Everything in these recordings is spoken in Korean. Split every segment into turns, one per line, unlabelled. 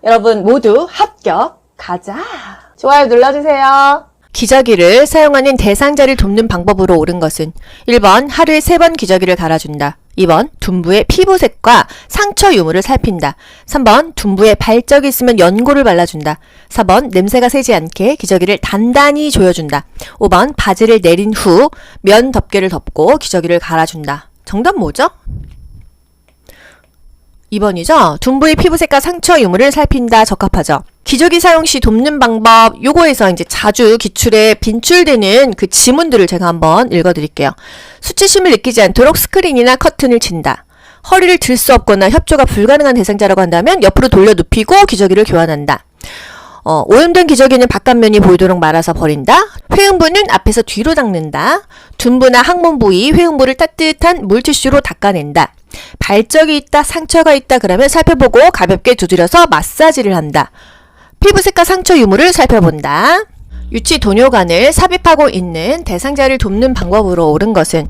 여러분 모두 합격! 가자! 좋아요 눌러주세요. 기저귀를 사용하는 대상자를 돕는 방법으로 옳은 것은 1번 하루에 3번 기저귀를 갈아준다. 2번 둔부의 피부색과 상처 유무를 살핀다. 3번 둔부에 발적이 있으면 연고를 발라준다. 4번 냄새가 새지 않게 기저귀를 단단히 조여준다. 5번 바지를 내린 후 면 덮개를 덮고 기저귀를 갈아준다. 정답 뭐죠? 2번이죠? 둔부의 피부색과 상처 유무를 살핀다. 적합하죠? 기저귀 사용 시 돕는 방법, 요거에서 이제 자주 기출에 빈출되는 그 지문들을 제가 한번 읽어드릴게요. 수치심을 느끼지 않도록 스크린이나 커튼을 친다. 허리를 들 수 없거나 협조가 불가능한 대상자라고 한다면 옆으로 돌려 눕히고 기저귀를 교환한다. 오염된 기저귀는 바깥면이 보이도록 말아서 버린다. 회음부는 앞에서 뒤로 닦는다. 둔부나 항문 부위, 회음부를 따뜻한 물티슈로 닦아낸다. 발적이 있다, 상처가 있다 그러면 살펴보고 가볍게 두드려서 마사지를 한다. 피부색과 상처 유무를 살펴본다. 유치 도뇨관을 삽입하고 있는 대상자를 돕는 방법으로 옳은 것은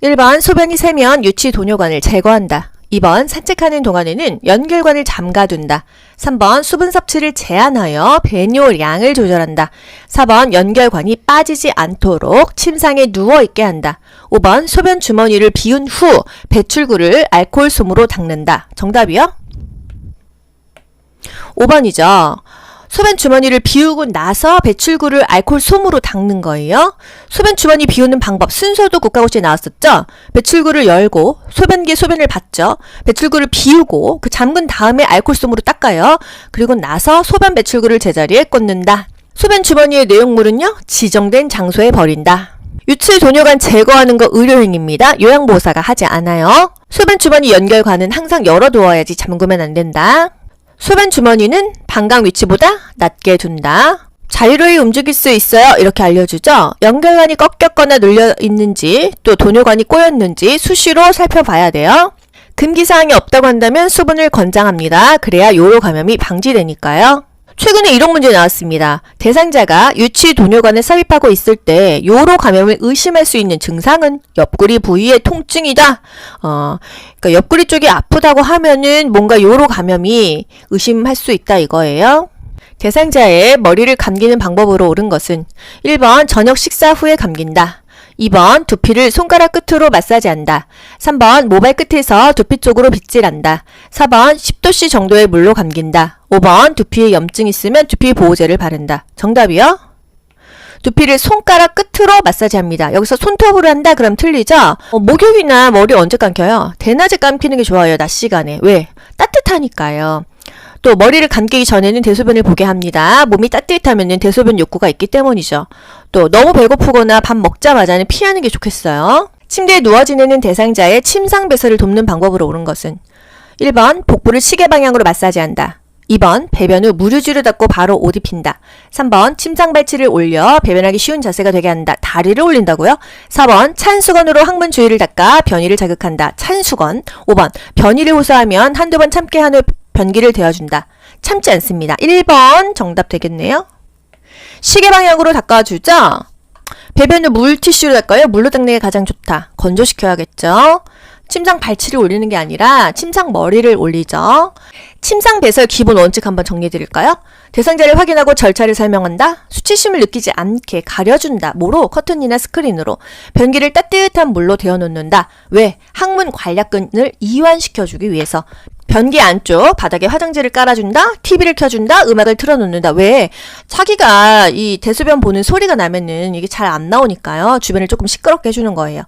1번 소변이 새면 유치 도뇨관을 제거한다. 2번 산책하는 동안에는 연결관을 잠가둔다. 3번 수분 섭취를 제한하여 배뇨량을 조절한다. 4번 연결관이 빠지지 않도록 침상에 누워있게 한다. 5번 소변 주머니를 비운 후 배출구를 알코올 솜으로 닦는다. 정답이요? 5번이죠. 소변 주머니를 비우고 나서 배출구를 알코올 솜으로 닦는 거예요. 소변 주머니 비우는 방법 순서도 국가고시에 나왔었죠. 배출구를 열고 소변기에 소변을 받죠. 배출구를 비우고 그 잠근 다음에 알코올 솜으로 닦아요. 그리고 나서 소변 배출구를 제자리에 꽂는다. 소변 주머니의 내용물은요. 지정된 장소에 버린다. 유치 도뇨관 제거하는 거 의료행위입니다. 요양보호사가 하지 않아요. 소변 주머니 연결관은 항상 열어두어야지 잠그면 안 된다. 소변 주머니는 방광 위치보다 낮게 둔다. 자유로이 움직일 수 있어요. 이렇게 알려주죠. 연결관이 꺾였거나 눌려 있는지 또 도뇨관이 꼬였는지 수시로 살펴봐야 돼요. 금기사항이 없다고 한다면 수분을 권장합니다. 그래야 요로 감염이 방지되니까요. 최근에 이런 문제 나왔습니다. 대상자가 유치 도뇨관을 삽입하고 있을 때 요로 감염을 의심할 수 있는 증상은 옆구리 부위의 통증이다. 그러니까 옆구리 쪽이 아프다고 하면은 뭔가 요로 감염이 의심할 수 있다 이거예요. 대상자의 머리를 감기는 방법으로 옳은 것은 1번 저녁 식사 후에 감긴다. 2번 두피를 손가락 끝으로 마사지한다. 3번 모발 끝에서 두피 쪽으로 빗질한다. 4번 10도씨 정도의 물로 감긴다. 5번 두피에 염증이 있으면 두피 보호제를 바른다. 정답이요? 두피를 손가락 끝으로 마사지합니다. 여기서 손톱으로 한다? 그럼 틀리죠? 목욕이나 머리 언제 감겨요? 대낮에 감기는 게 좋아요. 낮 시간에. 왜? 따뜻하니까요. 또 머리를 감기기 전에는 대소변을 보게 합니다. 몸이 따뜻하면 대소변 욕구가 있기 때문이죠. 또 너무 배고프거나 밥 먹자마자는 피하는 게 좋겠어요. 침대에 누워 지내는 대상자의 침상 배설을 돕는 방법으로 옳은 것은 1번 복부를 시계 방향으로 마사지한다. 2번 배변 후 무르주를 닦고 바로 옷 입힌다. 3번 침상 발치를 올려 배변하기 쉬운 자세가 되게 한다. 다리를 올린다고요? 4번 찬 수건으로 항문 주위를 닦아 변이를 자극한다. 찬 수건. 5번 변이를 호소하면 한두 번 참게 한 후 변기를 대어준다. 참지 않습니다. 1번 정답 되겠네요. 시계 방향으로 닦아주죠? 배변 후 물티슈로 닦아요? 물로 닦는 게 가장 좋다. 건조시켜야겠죠? 침상 발치를 올리는 게 아니라 침상 머리를 올리죠. 침상 배설 기본 원칙 한번 정리해 드릴까요? 대상자를 확인하고 절차를 설명한다. 수치심을 느끼지 않게 가려준다. 뭐로? 커튼이나 스크린으로. 변기를 따뜻한 물로 데워놓는다. 왜? 항문 관략근을 이완시켜주기 위해서. 변기 안쪽 바닥에 화장지를 깔아준다. TV를 켜준다. 음악을 틀어놓는다. 왜? 자기가 이 대소변 보는 소리가 나면은 이게 잘 안 나오니까요. 주변을 조금 시끄럽게 해주는 거예요.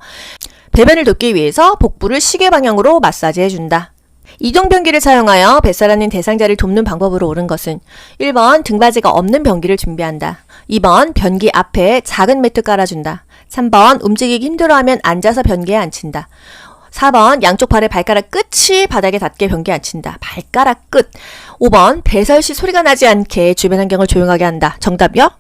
배변을 돕기 위해서 복부를 시계 방향으로 마사지해준다. 이동 변기를 사용하여 뱃살하는 대상자를 돕는 방법으로 옳은 것은 1번 등받이가 없는 변기를 준비한다. 2번 변기 앞에 작은 매트 깔아준다. 3번 움직이기 힘들어하면 앉아서 변기에 앉힌다. 4번 양쪽 발의 발가락 끝이 바닥에 닿게 변기에 앉힌다. 발가락 끝. 5번 배설 시 소리가 나지 않게 주변 환경을 조용하게 한다. 정답이요?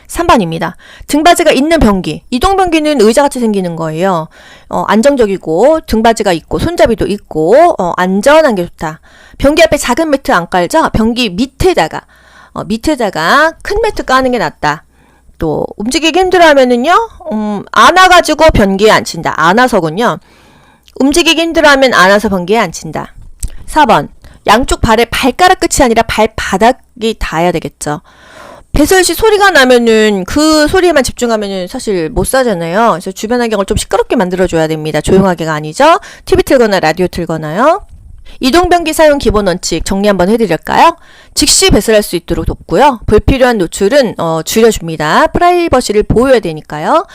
3번입니다. 등받이가 있는 변기. 이동 변기는 의자같이 생기는 거예요. 안정적이고 등받이가 있고 손잡이도 있고 안전한 게 좋다. 변기 앞에 작은 매트 안 깔죠? 변기 밑에다가 큰 매트 까는 게 낫다. 또 움직이기 힘들어하면은요. 안아가지고 변기에 앉힌다. 안아서군요. 움직이기 힘들어하면 안아서 변기에 앉힌다. 4번 양쪽 발에 발가락 끝이 아니라 발바닥이 닿아야 되겠죠. 배설 시 소리가 나면은 그 소리에만 집중하면은 사실 못 사잖아요. 그래서 주변 환경을 좀 시끄럽게 만들어줘야 됩니다. 조용하게가 아니죠. TV 틀거나 라디오 틀거나요. 이동변기 사용 기본 원칙 정리 한번 해드릴까요? 즉시 배설할 수 있도록 돕고요. 불필요한 노출은 줄여줍니다. 프라이버시를 보호해야 되니까요.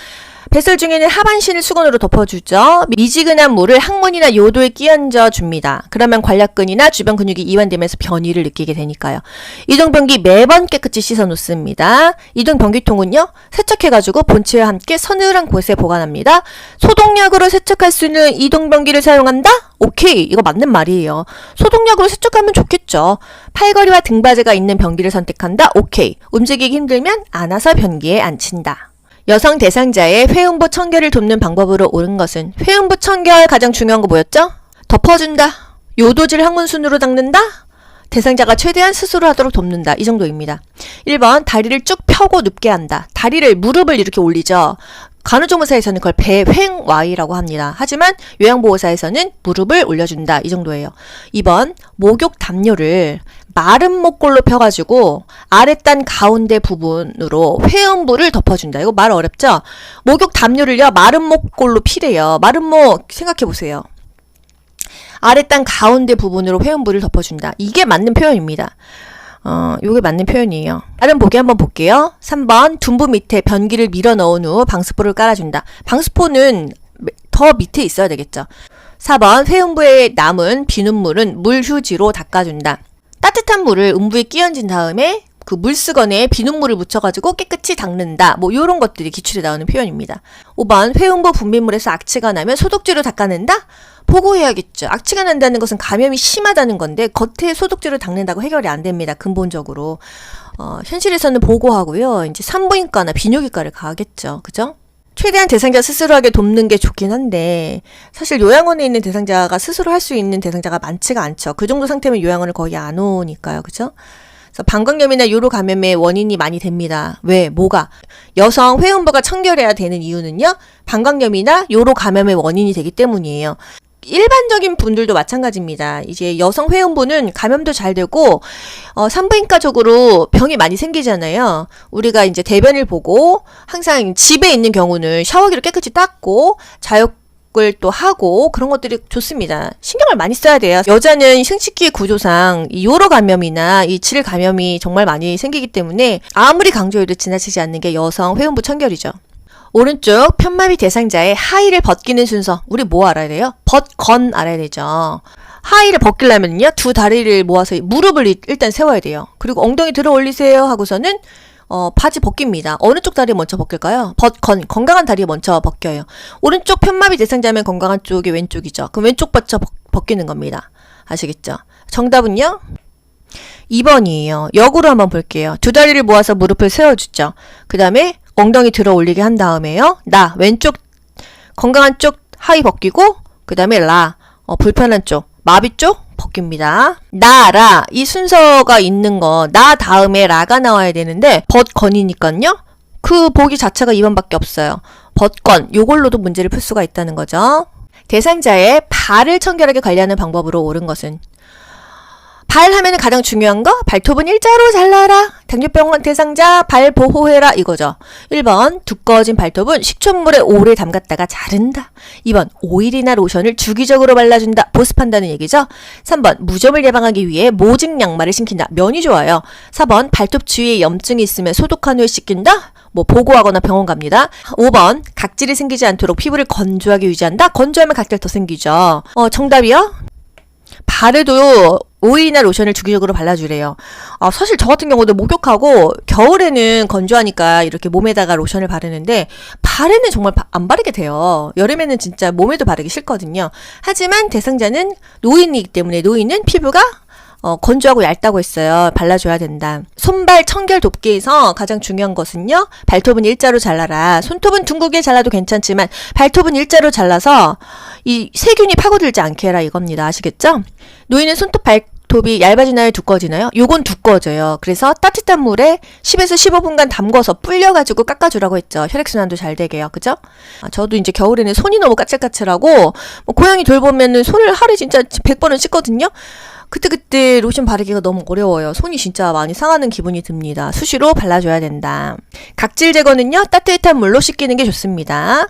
배설 중에는 하반신을 수건으로 덮어주죠. 미지근한 물을 항문이나 요도에 끼얹어 줍니다. 그러면 관략근이나 주변 근육이 이완되면서 변이를 느끼게 되니까요. 이동변기 매번 깨끗이 씻어 놓습니다. 이동변기통은요, 세척해가지고 본체와 함께 서늘한 곳에 보관합니다. 소독약으로 세척할 수 있는 이동변기를 사용한다? 오케이, 이거 맞는 말이에요. 소독약으로 세척하면 좋겠죠. 팔걸이와 등받이가 있는 변기를 선택한다? 오케이. 움직이기 힘들면 안아서 변기에 앉힌다. 여성 대상자의 회음부 청결을 돕는 방법으로 옳은 것은 회음부 청결 가장 중요한 거 뭐였죠? 덮어준다. 요도질 항문순으로 닦는다. 대상자가 최대한 스스로 하도록 돕는다. 이 정도입니다. 1번 다리를 쭉 펴고 눕게 한다. 무릎을 이렇게 올리죠. 간호조무사에서는 그걸 배횡와이라고 합니다. 하지만 요양보호사에서는 무릎을 올려준다. 이 정도예요. 2번 목욕 담요를 마른 목골로 펴가지고 아랫단 가운데 부분으로 회음부를 덮어준다. 이거 말 어렵죠? 목욕 담요를요 마른 목골로 피래요. 마른 목 생각해보세요. 아랫단 가운데 부분으로 회음부를 덮어준다. 이게 맞는 표현입니다. 요게 맞는 표현이에요. 다른 보기 한번 볼게요. 3번 둔부 밑에 변기를 밀어 넣은 후 방수포를 깔아준다. 방수포는 더 밑에 있어야 되겠죠. 4번 회음부에 남은 비눗물은 물휴지로 닦아준다. 따뜻한 물을 음부에 끼얹은 다음에 그 물수건에 비눗물을 묻혀가지고 깨끗이 닦는다. 뭐 요런 것들이 기출에 나오는 표현입니다. 5번 회음부 분비물에서 악취가 나면 소독제로 닦아낸다? 보고해야겠죠. 악취가 난다는 것은 감염이 심하다는 건데 겉에 소독제로 닦는다고 해결이 안 됩니다. 근본적으로. 현실에서는 보고하고요. 이제 산부인과나 비뇨기과를 가겠죠. 그죠? 최대한 대상자 스스로 하게 돕는 게 좋긴 한데 사실 요양원에 있는 대상자가 스스로 할 수 있는 대상자가 많지가 않죠. 그 정도 상태면 요양원을 거의 안 오니까요. 그죠? 그래서 방광염이나 요로 감염의 원인이 많이 됩니다. 왜? 뭐가? 여성 회음부가 청결해야 되는 이유는요. 방광염이나 요로 감염의 원인이 되기 때문이에요. 일반적인 분들도 마찬가지입니다. 이제 여성 회음부는 감염도 잘 되고 산부인과적으로 병이 많이 생기잖아요. 우리가 이제 대변을 보고 항상 집에 있는 경우는 샤워기로 깨끗이 닦고 자욕을 또 하고 그런 것들이 좋습니다. 신경을 많이 써야 돼요. 여자는 생식기 구조상 이 요로 감염이나 이 질 감염이 정말 많이 생기기 때문에 아무리 강조해도 지나치지 않는 게 여성 회음부 청결이죠. 오른쪽 편마비 대상자의 하의를 벗기는 순서. 우리 뭐 알아야 돼요? 벗건 알아야 되죠. 하의를 벗기려면요. 두 다리를 모아서 무릎을 일단 세워야 돼요. 그리고 엉덩이 들어 올리세요 하고서는 바지 벗깁니다. 어느 쪽 다리 먼저 벗길까요? 건강한 다리 먼저 벗겨요. 오른쪽 편마비 대상자면 건강한 쪽이 왼쪽이죠. 그럼 왼쪽 벗기는 겁니다. 아시겠죠? 정답은요? 2번이에요. 역으로 한번 볼게요. 두 다리를 모아서 무릎을 세워주죠. 그 다음에 엉덩이 들어 올리게 한 다음에요. 왼쪽 건강한 쪽 하의 벗기고 그 다음에 불편한 쪽 마비 쪽 벗깁니다. 라 이 순서가 있는 거 나 다음에 라가 나와야 되는데 벗건이니까요. 그 보기 자체가 2번밖에 없어요. 벗건 요걸로도 문제를 풀 수가 있다는 거죠. 대상자의 발을 청결하게 관리하는 방법으로 옳은 것은 발 하면은 가장 중요한 거 발톱은 일자로 잘라라. 당뇨병 대상자 발 보호해라 이거죠. 1번 두꺼워진 발톱은 식초물에 오래 담갔다가 자른다. 2번 오일이나 로션을 주기적으로 발라준다. 보습한다는 얘기죠. 3번 무좀을 예방하기 위해 모직 양말을 신긴다. 면이 좋아요. 4번 발톱 주위에 염증이 있으면 소독한 후에 씻긴다. 보고하거나 병원 갑니다. 5번 각질이 생기지 않도록 피부를 건조하게 유지한다. 건조하면 각질 더 생기죠. 정답이요? 발에도 오일이나 로션을 주기적으로 발라주래요. 사실 저 같은 경우도 목욕하고 겨울에는 건조하니까 이렇게 몸에다가 로션을 바르는데 발에는 정말 안 바르게 돼요. 여름에는 진짜 몸에도 바르기 싫거든요. 하지만 대상자는 노인이기 때문에 노인은 피부가 건조하고 얇다고 했어요. 발라줘야 된다. 손발 청결 돕기에서 가장 중요한 것은요. 발톱은 일자로 잘라라. 손톱은 둥글게 잘라도 괜찮지만 발톱은 일자로 잘라서 이 세균이 파고들지 않게 해라 이겁니다. 아시겠죠? 노인은 손톱 발톱이 얇아지나요? 두꺼워지나요? 요건 두꺼워져요. 그래서 따뜻한 물에 10에서 15분간 담궈서 불려가지고 깎아주라고 했죠. 혈액순환도 잘 되게요. 그죠? 저도 이제 겨울에는 손이 너무 까칠까칠하고 고양이 돌보면은 손을 하루에 진짜 100번은 씻거든요. 그때 로션 바르기가 너무 어려워요. 손이 진짜 많이 상하는 기분이 듭니다. 수시로 발라줘야 된다. 각질 제거는요, 따뜻한 물로 씻기는 게 좋습니다.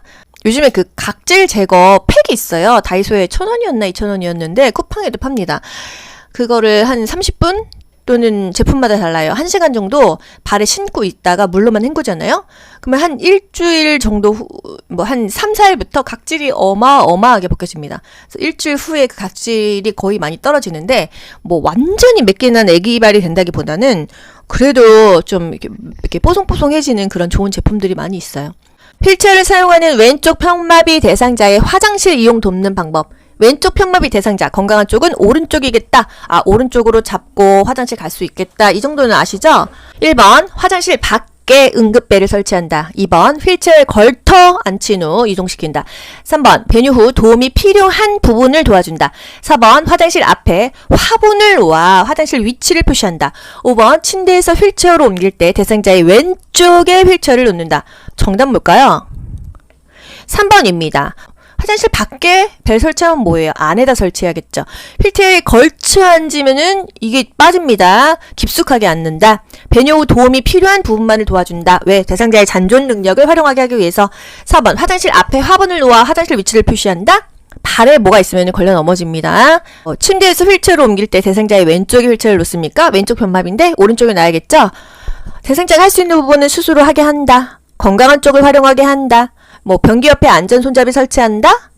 요즘에 그 각질 제거 팩이 있어요. 다이소에 1,000원이었나 2,000원이었는데 쿠팡에도 팝니다. 그거를 한 30분? 또는 제품마다 달라요. 1시간 정도 발에 신고 있다가 물로만 헹구잖아요. 그러면 한 일주일 정도 후, 한 3, 4일부터 각질이 어마어마하게 벗겨집니다. 그래서 일주일 후에 그 각질이 거의 많이 떨어지는데, 완전히 맵게 난 애기발이 된다기보다는 그래도 좀 이렇게 뽀송뽀송해지는 그런 좋은 제품들이 많이 있어요. 휠체어를 사용하는 왼쪽 편마비 대상자의 화장실 이용 돕는 방법. 왼쪽 편마비 대상자, 건강한 쪽은 오른쪽이겠다. 오른쪽으로 잡고 화장실 갈 수 있겠다. 이 정도는 아시죠? 1번, 화장실 밖에 응급배를 설치한다. 2번, 휠체어에 걸터 앉힌 후 이동시킨다. 3번, 배뇨 후 도움이 필요한 부분을 도와준다. 4번, 화장실 앞에 화분을 놓아 화장실 위치를 표시한다. 5번, 침대에서 휠체어로 옮길 때 대상자의 왼쪽에 휠체어를 놓는다. 정답 뭘까요? 3번입니다. 화장실 밖에 벨 설치하면 뭐예요? 안에다 설치해야겠죠. 휠체어에 걸쳐 앉으면은 이게 빠집니다. 깊숙하게 앉는다. 배뇨 후 도움이 필요한 부분만을 도와준다. 왜? 대상자의 잔존 능력을 활용하게 하기 위해서. 4번, 화장실 앞에 화분을 놓아 화장실 위치를 표시한다. 발에 뭐가 있으면 걸려 넘어집니다. 침대에서 휠체어로 옮길 때 대상자의 왼쪽에 휠체어를 놓습니까? 왼쪽 편마비인데 오른쪽에 놔야겠죠? 대상자가 할 수 있는 부분은 스스로 하게 한다. 건강한 쪽을 활용하게 한다. 변기 옆에 안전 손잡이 설치한다.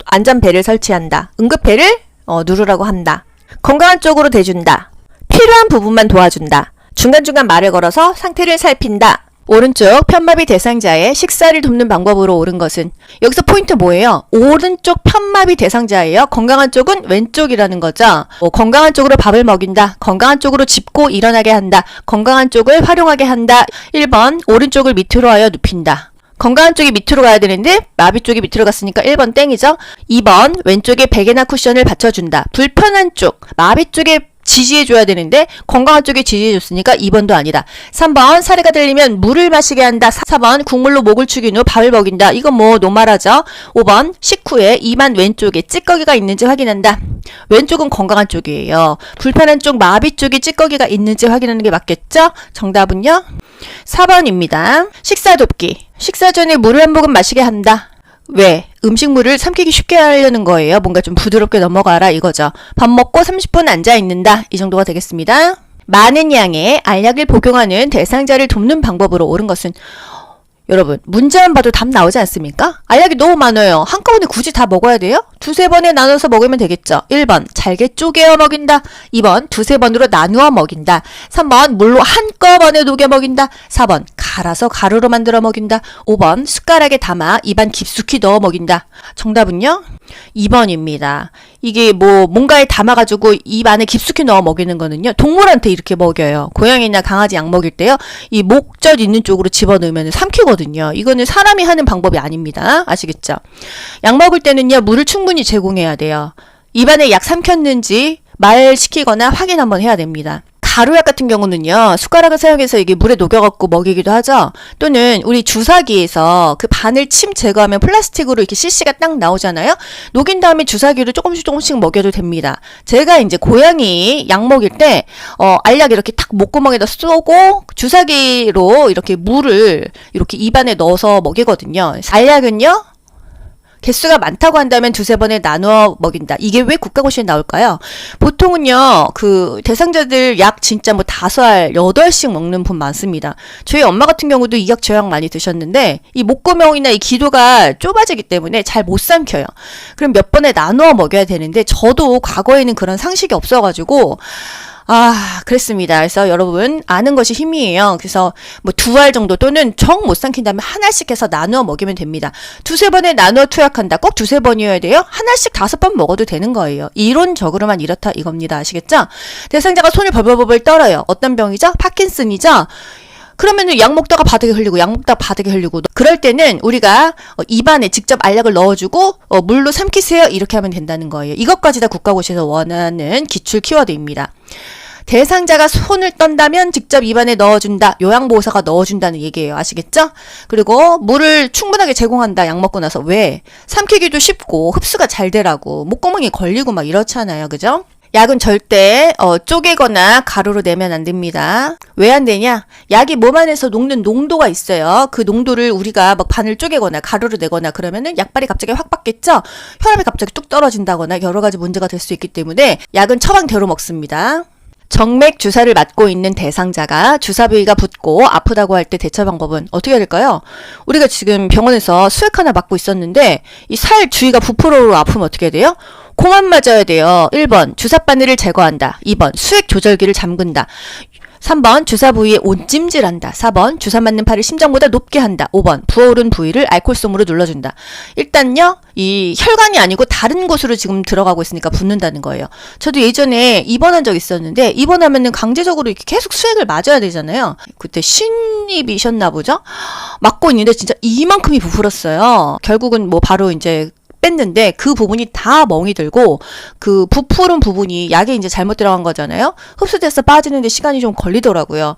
안전벨을 설치한다. 응급벨을 누르라고 한다. 건강한 쪽으로 대준다. 필요한 부분만 도와준다. 중간중간 말을 걸어서 상태를 살핀다. 오른쪽 편마비 대상자의 식사를 돕는 방법으로 옳은 것은, 여기서 포인트 뭐예요? 오른쪽 편마비 대상자예요. 건강한 쪽은 왼쪽이라는 거죠. 건강한 쪽으로 밥을 먹인다. 건강한 쪽으로 짚고 일어나게 한다. 건강한 쪽을 활용하게 한다. 1번, 오른쪽을 밑으로 하여 눕힌다. 건강한 쪽이 밑으로 가야 되는데 마비 쪽이 밑으로 갔으니까 1번 땡이죠. 2번, 왼쪽에 베개나 쿠션을 받쳐준다. 불편한 쪽, 마비 쪽에 지지해줘야 되는데 건강한 쪽에 지지해줬으니까 2번도 아니다. 3번, 사례가 들리면 물을 마시게 한다. 4번, 국물로 목을 축인 후 밥을 먹인다. 이건 노말하죠. 5번, 식후에 입안 왼쪽에 찌꺼기가 있는지 확인한다. 왼쪽은 건강한 쪽이에요. 불편한 쪽, 마비 쪽에 찌꺼기가 있는지 확인하는 게 맞겠죠? 정답은요? 4번입니다. 식사 돕기. 식사 전에 물을 한 모금 마시게 한다. 왜? 음식물을 삼키기 쉽게 하려는 거예요. 뭔가 좀 부드럽게 넘어가라 이거죠. 밥 먹고 30분 앉아있는다. 이 정도가 되겠습니다. 많은 양의 알약을 복용하는 대상자를 돕는 방법으로 옳은 것은, 여러분, 문제만 봐도 답 나오지 않습니까? 알약이 너무 많아요. 한꺼번에 굳이 다 먹어야 돼요? 두세 번에 나눠서 먹으면 되겠죠. 1번, 잘게 쪼개어 먹인다. 2번, 두세 번으로 나누어 먹인다. 3번, 물로 한꺼번에 녹여 먹인다. 4번, 갈아서 가루로 만들어 먹인다. 5번, 숟가락에 담아 입안 깊숙이 넣어 먹인다. 정답은요? 2번입니다. 이게 뭔가에 담아가지고 입 안에 깊숙이 넣어 먹이는 거는요, 동물한테 이렇게 먹여요. 고양이나 강아지 약 먹일 때요, 이 목젖 있는 쪽으로 집어넣으면 삼키거든요. 이거는 사람이 하는 방법이 아닙니다. 아시겠죠? 약 먹을 때는요, 물을 충분히 제공해야 돼요. 입안에 약 삼켰는지 말시키거나 확인 한번 해야 됩니다. 가루약 같은 경우는요, 숟가락을 사용해서 이게 물에 녹여갖고 먹이기도 하죠. 또는 우리 주사기에서 그 바늘 침 제거하면 플라스틱으로 이렇게 CC가 딱 나오잖아요. 녹인 다음에 주사기로 조금씩 먹여도 됩니다. 제가 이제 고양이 약 먹일 때 알약 이렇게 탁 목구멍에다 쏘고 주사기로 이렇게 물을 이렇게 입안에 넣어서 먹이거든요. 알약은요, 개수가 많다고 한다면 두세 번에 나누어 먹인다. 이게 왜 국가고시에 나올까요? 보통은요, 그 대상자들 약 진짜 5알, 8알씩 먹는 분 많습니다. 저희 엄마 같은 경우도 이 약 저 약 많이 드셨는데 이 목구멍이나 이 기도가 좁아지기 때문에 잘 못 삼켜요. 그럼 몇 번에 나누어 먹여야 되는데 저도 과거에는 그런 상식이 없어가지고 그랬습니다. 그래서 여러분, 아는 것이 힘이에요. 그래서 2알 정도 또는 정 못 삼킨다면 한 알씩 해서 나누어 먹이면 됩니다. 두세 번에 나누어 투약한다. 꼭 두세 번이어야 돼요. 한 알씩 5번 먹어도 되는 거예요. 이론적으로만 이렇다 이겁니다. 아시겠죠? 대상자가 손을 벌벌벌 떨어요. 어떤 병이죠? 파킨슨이죠? 그러면은 약 먹다가 바닥에 흘리고 약 먹다가 바닥에 흘리고, 그럴 때는 우리가 입안에 직접 알약을 넣어주고 물로 삼키세요 이렇게 하면 된다는 거예요. 이것까지 다 국가고시에서 원하는 기출 키워드입니다. 대상자가 손을 떤다면 직접 입안에 넣어준다. 요양보호사가 넣어준다는 얘기예요. 아시겠죠? 그리고 물을 충분하게 제공한다. 약 먹고 나서. 왜? 삼키기도 쉽고 흡수가 잘 되라고. 목구멍에 걸리고 막 이렇잖아요. 그죠? 약은 절대 쪼개거나 가루로 내면 안 됩니다. 왜 안 되냐? 약이 몸 안에서 녹는 농도가 있어요. 그 농도를 우리가 막 반을 쪼개거나 가루로 내거나 그러면은 약발이 갑자기 확 받겠죠? 혈압이 갑자기 뚝 떨어진다거나 여러 가지 문제가 될 수 있기 때문에 약은 처방대로 먹습니다. 정맥 주사를 맞고 있는 대상자가 주사 부위가 붓고 아프다고 할 때 대처 방법은 어떻게 해야 될까요? 우리가 지금 병원에서 수액 하나 맞고 있었는데 이 살 주위가 부풀어로 아프면 어떻게 해야 돼요? 공안 맞아야 돼요. 1번 주사 바늘을 제거한다. 2번 수액 조절기를 잠근다. 3번 주사 부위에 온찜질한다. 4번 주사 맞는 팔을 심장보다 높게 한다. 5번 부어오른 부위를 알코올솜으로 눌러준다. 일단요, 이 혈관이 아니고 다른 곳으로 지금 들어가고 있으니까 붓는다는 거예요. 저도 예전에 입원한 적 있었는데 입원하면은 강제적으로 이렇게 계속 수액을 맞아야 되잖아요. 그때 신입이셨나 보죠? 맞고 있는데 진짜 이만큼이 부풀었어요. 결국은 뭐 바로 이제 뺐는데 그 부분이 다 멍이 들고 그 부푸른 부분이 약에 이제 잘못 들어간 거잖아요. 흡수돼서 빠지는데 시간이 좀 걸리더라고요.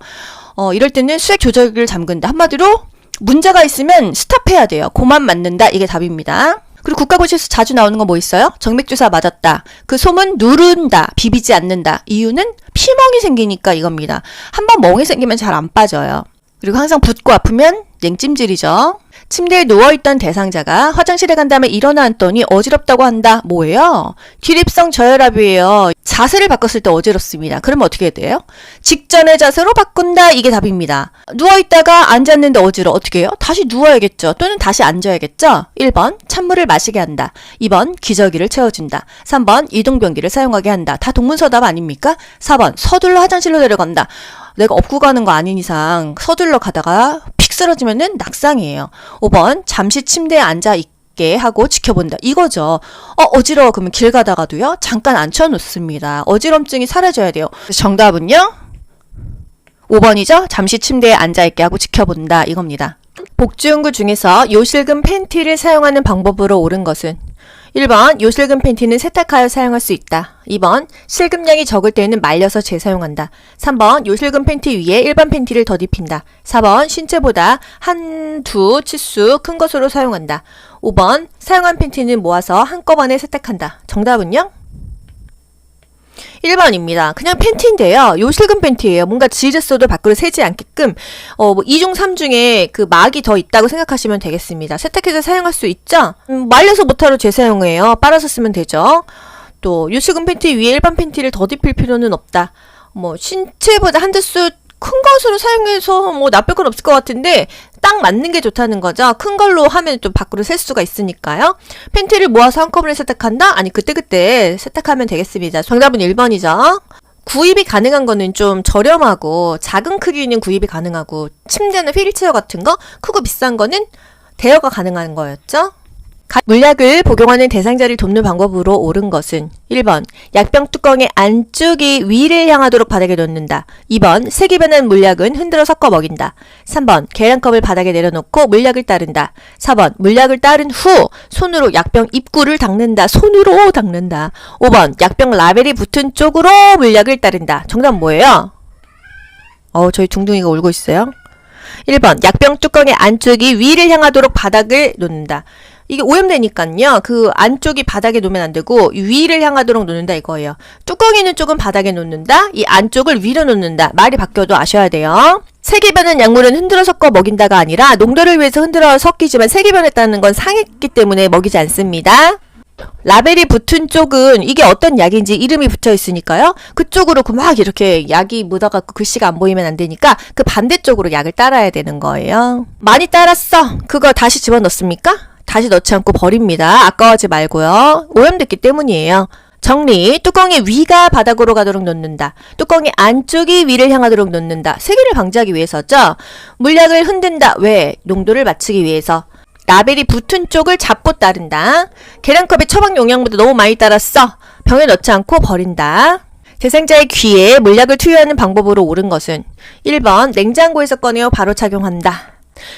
이럴 때는 수액 조절기를 잠근다. 한마디로 문제가 있으면 스탑해야 돼요. 고만 맞는다. 이게 답입니다. 그리고 국가고시에서 자주 나오는 거 뭐 있어요? 정맥주사 맞았다. 그 솜은 누른다. 비비지 않는다. 이유는 피멍이 생기니까 이겁니다. 한번 멍이 생기면 잘 안 빠져요. 그리고 항상 붓고 아프면 냉찜질이죠. 침대에 누워있던 대상자가 화장실에 간 다음에 일어나 앉더니 어지럽다고 한다. 뭐예요? 기립성 저혈압이에요. 자세를 바꿨을 때 어지럽습니다. 그러면 어떻게 해야 돼요? 직전의 자세로 바꾼다. 이게 답입니다. 누워있다가 앉았는데 어지러워. 어떻게 해요? 다시 누워야겠죠. 또는 다시 앉아야겠죠. 1번 찬물을 마시게 한다. 2번 기저귀를 채워준다. 3번 이동변기를 사용하게 한다. 다 동문서답 아닙니까? 4번 서둘러 화장실로 내려간다. 내가 업고 가는 거 아닌 이상 서둘러 가다가 픽 쓰러지면은 낙상이에요. 5번 잠시 침대에 앉아 있게 하고 지켜본다. 이거죠. 어지러워. 그러면 길 가다가도요. 잠깐 앉혀놓습니다. 어지럼증이 사라져야 돼요. 정답은요. 5번이죠. 잠시 침대에 앉아 있게 하고 지켜본다. 이겁니다. 복주응구 중에서 요실금 팬티를 사용하는 방법으로 옳은 것은 1번 요실금 팬티는 세탁하여 사용할 수 있다. 2번 실금량이 적을 때에는 말려서 재사용한다. 3번 요실금 팬티 위에 일반 팬티를 덧입힌다. 4번 신체보다 한두 치수 큰 것으로 사용한다. 5번 사용한 팬티는 모아서 한꺼번에 세탁한다. 정답은요? 1번입니다. 그냥 팬티인데요. 요실금 팬티예요. 뭔가 지졌어도 밖으로 새지 않게끔 2중 3중에 그 막이 더 있다고 생각하시면 되겠습니다. 세탁해서 사용할 수 있죠? 말려서 못하러 재사용해요. 빨아서 쓰면 되죠. 또 요실금 팬티 위에 일반 팬티를 덧입힐 필요는 없다. 신체보다 한두 수 큰 것으로 사용해서 나쁠 건 없을 것 같은데 딱 맞는 게 좋다는 거죠. 큰 걸로 하면 또 밖으로 셀 수가 있으니까요. 팬티를 모아서 한꺼번에 세탁한다? 아니 그때그때 세탁하면 되겠습니다. 정답은 1번이죠. 구입이 가능한 거는 좀 저렴하고 작은 크기는 구입이 가능하고 침대나 휠체어 같은 거 크고 비싼 거는 대여가 가능한 거였죠. 물약을 복용하는 대상자를 돕는 방법으로 옳은 것은 1번 약병 뚜껑의 안쪽이 위를 향하도록 바닥에 놓는다. 2번 색이 변한 물약은 흔들어 섞어 먹인다. 3번 계량컵을 바닥에 내려놓고 물약을 따른다. 4번 물약을 따른 후 손으로 약병 입구를 닦는다. 손으로 닦는다. 5번 약병 라벨이 붙은 쪽으로 물약을 따른다. 정답 뭐예요? 저희 둥둥이가 울고 있어요. 1번 약병 뚜껑의 안쪽이 위를 향하도록 바닥을 놓는다. 이게 오염되니까요. 그 안쪽이 바닥에 놓으면 안 되고 위를 향하도록 놓는다 이거예요. 뚜껑 있는 쪽은 바닥에 놓는다. 이 안쪽을 위로 놓는다. 말이 바뀌어도 아셔야 돼요. 색이 변한 약물은 흔들어 섞어 먹인다가 아니라 농도를 위해서 흔들어 섞이지만 색이 변했다는 건 상했기 때문에 먹이지 않습니다. 라벨이 붙은 쪽은 이게 어떤 약인지 이름이 붙어 있으니까요. 그쪽으로 막 이렇게 약이 묻어갖고 글씨가 안 보이면 안 되니까 그 반대쪽으로 약을 따라야 되는 거예요. 많이 따랐어. 그거 다시 집어넣습니까? 다시 넣지 않고 버립니다. 아까워하지 말고요. 오염됐기 때문이에요. 정리. 뚜껑의 위가 바닥으로 가도록 놓는다. 뚜껑의 안쪽이 위를 향하도록 놓는다. 세기를 방지하기 위해서죠. 물약을 흔든다. 왜? 농도를 맞추기 위해서. 라벨이 붙은 쪽을 잡고 따른다. 계량컵에 처방 용량보다 너무 많이 따랐어. 병에 넣지 않고 버린다. 대상자의 귀에 물약을 투여하는 방법으로 옳은 것은 1번 냉장고에서 꺼내어 바로 착용한다.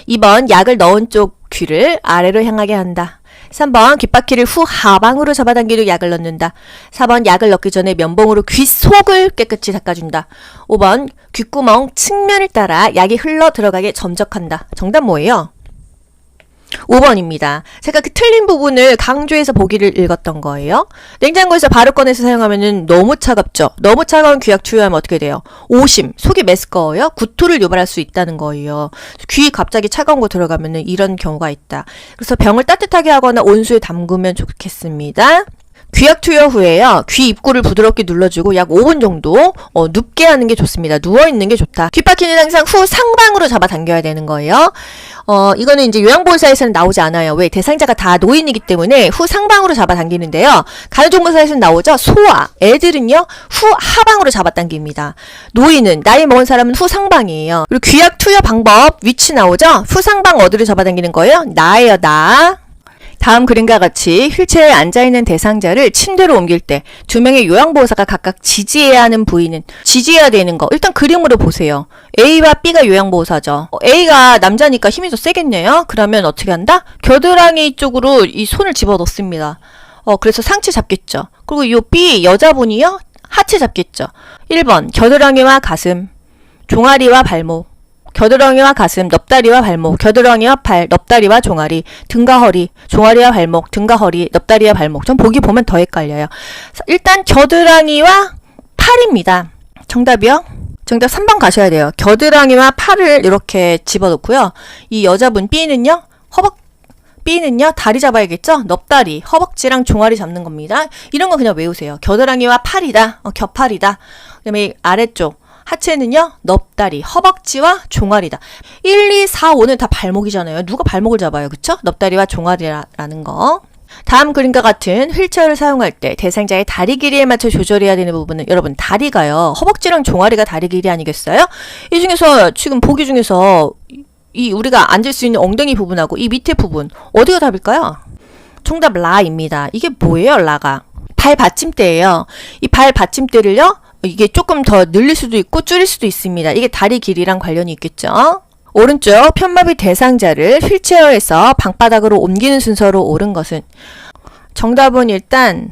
2번 약을 넣은 쪽 귀를 아래로 향하게 한다. 3번 귓바퀴를 후 하방으로 잡아당기고 약을 넣는다. 4번 약을 넣기 전에 면봉으로 귀 속을 깨끗이 닦아준다. 5번 귓구멍 측면을 따라 약이 흘러 들어가게 점적한다. 정답 뭐예요? 5번입니다. 제가 그 틀린 부분을 강조해서 보기를 읽었던 거예요. 냉장고에서 바로 꺼내서 사용하면은 너무 차갑죠. 너무 차가운 귀약 투여하면 어떻게 돼요? 오심, 속이 메스꺼워요. 구토를 유발할 수 있다는 거예요. 귀 갑자기 차가운 거 들어가면은 이런 경우가 있다. 그래서 병을 따뜻하게 하거나 온수에 담그면 좋겠습니다. 귀약 투여 후에요. 귀 입구를 부드럽게 눌러주고 약 5분 정도 눕게 하는 게 좋습니다. 누워있는 게 좋다. 귓바퀴는 항상 후 상방으로 잡아당겨야 되는 거예요. 이거는 이제 요양보호사에서는 나오지 않아요. 왜? 대상자가 다 노인이기 때문에 후 상방으로 잡아당기는데요. 간호조무사에서는 나오죠. 소아, 애들은요. 후 하방으로 잡아당깁니다. 노인은, 나이 먹은 사람은 후 상방이에요. 그리고 귀약 투여 방법, 위치 나오죠. 후 상방 어디로 잡아당기는 거예요? 나예요, 나. 다음 그림과 같이 휠체어에 앉아있는 대상자를 침대로 옮길 때 두 명의 요양보호사가 각각 지지해야 하는 부위는 지지해야 되는 거 일단 그림으로 보세요. A와 B가 요양보호사죠. A가 남자니까 힘이 더 세겠네요. 그러면 어떻게 한다? 겨드랑이 쪽으로 이 손을 집어넣습니다. 그래서 상체 잡겠죠. 그리고 요 B 여자분이요? 하체 잡겠죠. 1번 겨드랑이와 가슴, 종아리와 발목, 겨드랑이와 가슴, 넙다리와 발목, 겨드랑이와 팔, 넙다리와 종아리, 등과 허리, 종아리와 발목, 등과 허리, 넙다리와 발목. 좀 보기 보면 더 헷갈려요. 일단 겨드랑이와 팔입니다. 정답이요? 정답 3번 가셔야 돼요. 겨드랑이와 팔을 이렇게 집어넣고요. 이 여자분 B는요. B는요. 다리 잡아야겠죠? 넙다리, 허벅지랑 종아리 잡는 겁니다. 이런 거 그냥 외우세요. 겨드랑이와 팔이다. 겹팔이다. 그 다음에 아래쪽. 하체는요, 넙다리, 허벅지와 종아리다. 1, 2, 4, 5는 다 발목이잖아요. 누가 발목을 잡아요, 그쵸? 넙다리와 종아리라는 거. 다음 그림과 같은 휠체어를 사용할 때 대상자의 다리 길이에 맞춰 조절해야 되는 부분은 여러분 다리가요. 허벅지랑 종아리가 다리 길이 아니겠어요? 이 중에서 지금 보기 중에서 이 우리가 앉을 수 있는 엉덩이 부분하고 이 밑에 부분 어디가 답일까요? 정답 라입니다. 이게 뭐예요, 라가? 발 받침대예요. 이 발 받침대를요. 이게 조금 더 늘릴 수도 있고 줄일 수도 있습니다. 이게 다리 길이랑 관련이 있겠죠. 오른쪽 편마비 대상자를 휠체어에서 방바닥으로 옮기는 순서로 옳은 것은 정답은 일단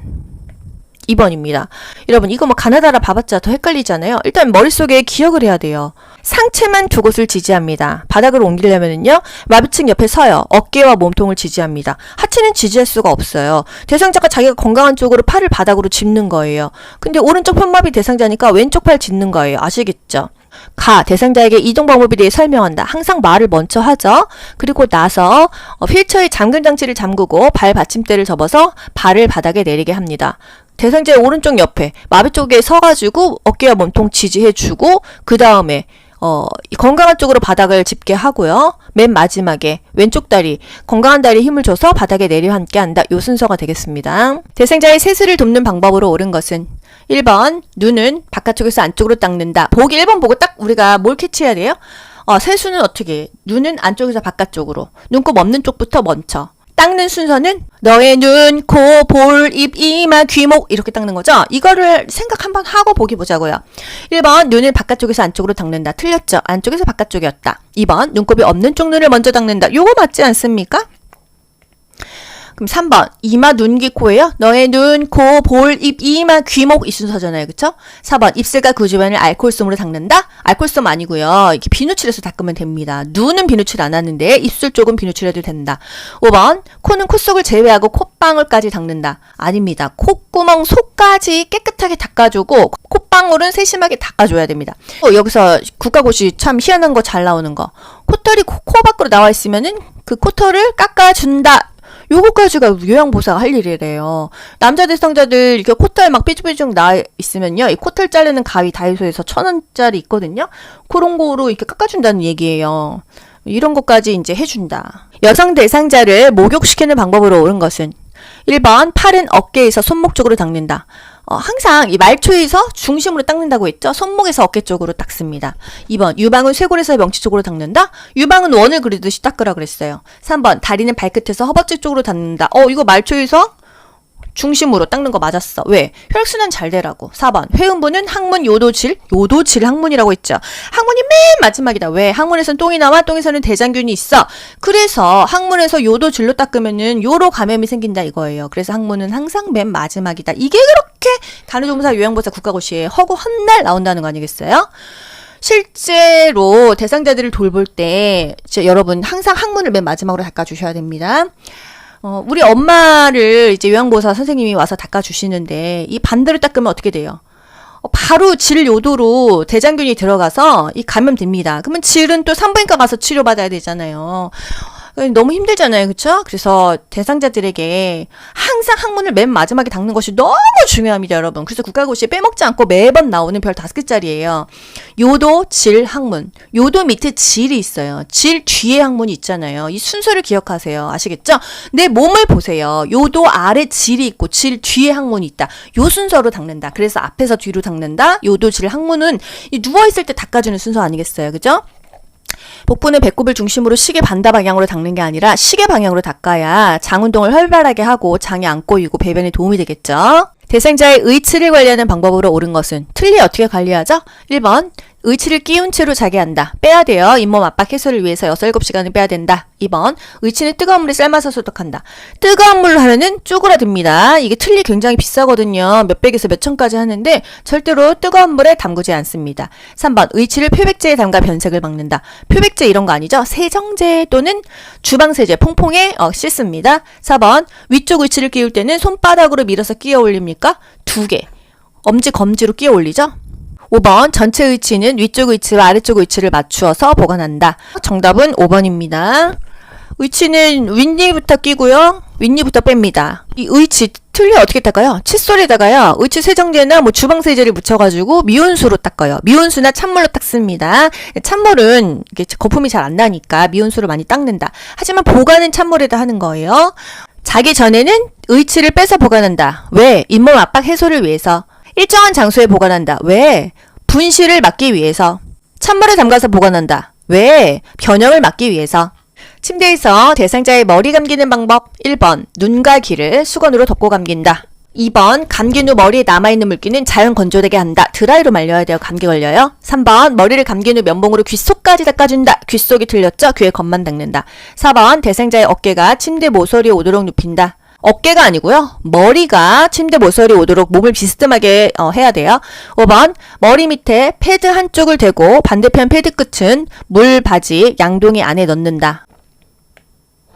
2번입니다. 여러분 이거 뭐 가나다라 봐봤자 더 헷갈리잖아요. 일단 머릿속에 기억을 해야 돼요. 상체만 두 곳을 지지합니다. 바닥으로 옮기려면요. 마비층 옆에 서요. 어깨와 몸통을 지지합니다. 하체는 지지할 수가 없어요. 대상자가 자기가 건강한 쪽으로 팔을 바닥으로 짚는 거예요. 근데 오른쪽 편마비 대상자니까 왼쪽 팔 짚는 거예요. 아시겠죠? 대상자에게 이동 방법에 대해 설명한다. 항상 말을 먼저 하죠. 그리고 나서 휠체어의 잠금 장치를 잠그고 발 받침대를 접어서 발을 바닥에 내리게 합니다. 대상자의 오른쪽 옆에 마비 쪽에 서가지고 어깨와 몸통 지지해주고 그 다음에 건강한 쪽으로 바닥을 짚게 하고요. 맨 마지막에 왼쪽 다리, 건강한 다리에 힘을 줘서 바닥에 내려 앉게 한다. 요 순서가 되겠습니다. 대상자의 세수를 돕는 방법으로 옳은 것은 1번, 눈은 바깥쪽에서 안쪽으로 닦는다. 보기 1번 보고 딱 우리가 뭘 캐치해야 돼요? 세수는 어떻게? 눈은 안쪽에서 바깥쪽으로. 눈곱 없는 쪽부터 먼저. 닦는 순서는 너의 눈, 코, 볼, 입, 이마, 귀목 이렇게 닦는 거죠. 이거를 생각 한번 하고 보기 보자고요. 1번 눈을 바깥쪽에서 안쪽으로 닦는다. 틀렸죠. 안쪽에서 바깥쪽이었다. 2번 눈곱이 없는 쪽 눈을 먼저 닦는다. 요거 맞지 않습니까? 그럼 3번 이마, 눈, 귀, 코예요. 너의 눈, 코, 볼, 입, 이마, 귀목 이 순서잖아요. 그쵸? 4번 입술과 그 주변을 알코올솜으로 닦는다. 알코올솜 아니고요. 이렇게 비누칠해서 닦으면 됩니다. 눈은 비누칠 안 하는데 입술 쪽은 비누칠해도 된다. 5번 코는 코 속을 제외하고 콧방울까지 닦는다. 아닙니다. 콧구멍 속까지 깨끗하게 닦아주고 콧방울은 세심하게 닦아줘야 됩니다. 여기서 국가고시 참 희한한 거 잘 나오는 거. 코털이 코 밖으로 나와 있으면은 그 코털을 깎아준다. 요거까지가 요양보호사가 할 일이래요. 남자 대상자들 이렇게 코털 막 삐죽삐죽 나 있으면요. 이 코털 자르는 가위 다이소에서 1,000원짜리 있거든요. 그런 거로 이렇게 깎아준다는 얘기예요. 이런 것까지 이제 해준다. 여성 대상자를 목욕시키는 방법으로 옳은 것은 1번 팔은 어깨에서 손목 쪽으로 닦는다. 항상 이 말초에서 중심으로 닦는다고 했죠. 손목에서 어깨 쪽으로 닦습니다. 2번 유방은 쇄골에서 명치 쪽으로 닦는다. 유방은 원을 그리듯이 닦으라 그랬어요. 3번 다리는 발끝에서 허벅지 쪽으로 닦는다. 이거 말초에서 중심으로 닦는 거 맞았어. 왜? 혈순환 잘 되라고. 4번 회음부는 항문 요도질 항문이라고 했죠. 항문이 맨 마지막이다. 왜? 항문에서는 똥이 나와. 똥에서는 대장균이 있어. 그래서 항문에서 요도질로 닦으면은 요로 감염이 생긴다 이거예요. 그래서 항문은 항상 맨 마지막이다. 이게 그렇게 간호조무사 요양보호사 국가고시에 허구 헛날 나온다는 거 아니겠어요? 실제로 대상자들을 돌볼 때 이제 여러분 항상 항문을 맨 마지막으로 닦아주셔야 됩니다. 우리 엄마를 이제 요양보호사 선생님이 와서 닦아주시는데 이 반대로 닦으면 어떻게 돼요? 바로 질 요도로 대장균이 들어가서 이 감염됩니다. 그러면 질은 또 산부인과 가서 치료받아야 되잖아요. 너무 힘들잖아요. 그쵸? 그래서 대상자들에게 항상 항문을 맨 마지막에 닦는 것이 너무 중요합니다, 여러분. 그래서 국가고시에 빼먹지 않고 매번 나오는 별 5개짜리예요. 요도, 질, 항문. 요도 밑에 질이 있어요. 질 뒤에 항문이 있잖아요. 이 순서를 기억하세요. 아시겠죠? 내 몸을 보세요. 요도 아래 질이 있고 질 뒤에 항문이 있다. 요 순서로 닦는다. 그래서 앞에서 뒤로 닦는다. 요도, 질, 항문은 이 누워있을 때 닦아주는 순서 아니겠어요? 그죠? 복부는 배꼽을 중심으로 시계 반대 방향으로 닦는 게 아니라 시계 방향으로 닦아야 장 운동을 활발하게 하고 장이 안 꼬이고 배변에 도움이 되겠죠. 대상자의 의치를 관리하는 방법으로 옳은 것은 틀리 어떻게 관리하죠? 1번 의치를 끼운 채로 자게 한다. 빼야 돼요. 잇몸 압박 해소를 위해서 6, 7시간은 빼야 된다. 2번 의치는 뜨거운 물에 삶아서 소독한다. 뜨거운 물로 하면은 쪼그라듭니다. 이게 틀리 굉장히 비싸거든요. 몇백에서 몇천까지 하는데 절대로 뜨거운 물에 담그지 않습니다. 3번 의치를 표백제에 담가 변색을 막는다. 표백제 이런 거 아니죠? 세정제 또는 주방세제 퐁퐁에 씻습니다. 4번 위쪽 의치를 끼울 때는 손바닥으로 밀어서 끼워 올립니까? 2개. 엄지 검지로 끼워 올리죠? 5번 전체 의치는 위쪽 의치와 아래쪽 의치를 맞추어서 보관한다. 정답은 5번입니다. 의치는 윗니부터 끼고요. 윗니부터 뺍니다. 이 의치 틀리 어떻게 닦아요? 칫솔에다가요. 의치 세정제나 뭐 주방세제를 묻혀가지고 미온수로 닦아요. 미온수나 찬물로 닦습니다. 찬물은 이게 거품이 잘 안 나니까 미온수로 많이 닦는다. 하지만 보관은 찬물에다 하는 거예요. 자기 전에는 의치를 빼서 보관한다. 왜? 잇몸 압박 해소를 위해서. 일정한 장소에 보관한다. 왜? 분실을 막기 위해서. 찬물에 담가서 보관한다. 왜? 변형을 막기 위해서. 침대에서 대상자의 머리 감기는 방법. 1번 눈과 귀를 수건으로 덮고 감긴다. 2번 감긴 후 머리에 남아있는 물기는 자연 건조되게 한다. 드라이로 말려야 돼요. 감기 걸려요. 3번 머리를 감긴 후 면봉으로 귀 속까지 닦아준다. 귀 속이 틀렸죠? 귀에 겉만 닦는다. 4번 대상자의 어깨가 침대 모서리에 오도록 눕힌다. 어깨가 아니고요. 머리가 침대 모서리에 오도록 몸을 비스듬하게 해야 돼요. 5번 머리 밑에 패드 한쪽을 대고 반대편 패드 끝은 물 바지 양동이 안에 넣는다.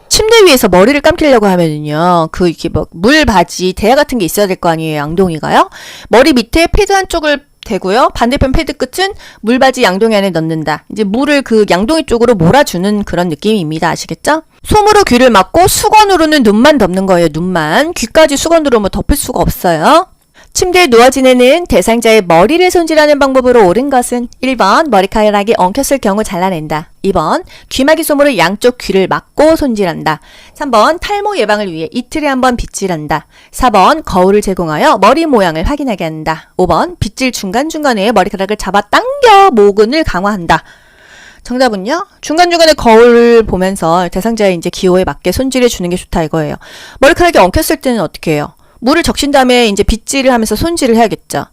침대 위에서 머리를 감기려고 하면은요, 이렇게 물 바지 대야 같은 게 있어야 될 거 아니에요, 양동이가요? 머리 밑에 패드 한쪽을 대고요. 반대편 패드 끝은 물바지 양동이 안에 넣는다. 이제 물을 그 양동이 쪽으로 몰아주는 그런 느낌입니다. 아시겠죠? 솜으로 귀를 막고 수건으로는 눈만 덮는 거예요. 눈만. 귀까지 수건으로 뭐 덮을 수가 없어요. 침대에 누워 지내는 대상자의 머리를 손질하는 방법으로 옳은 것은 1번 머리카락이 엉켰을 경우 잘라낸다. 2번 귀마개 솜으로 양쪽 귀를 막고 손질한다. 3번 탈모 예방을 위해 이틀에 한 번 빗질한다. 4번 거울을 제공하여 머리 모양을 확인하게 한다. 5번 빗질 중간중간에 머리카락을 잡아 당겨 모근을 강화한다. 정답은요? 중간중간에 거울을 보면서 대상자의 이제 기호에 맞게 손질해 주는 게 좋다 이거예요. 머리카락이 엉켰을 때는 어떻게 해요? 물을 적신 다음에 이제 빗질을 하면서 손질을 해야겠죠.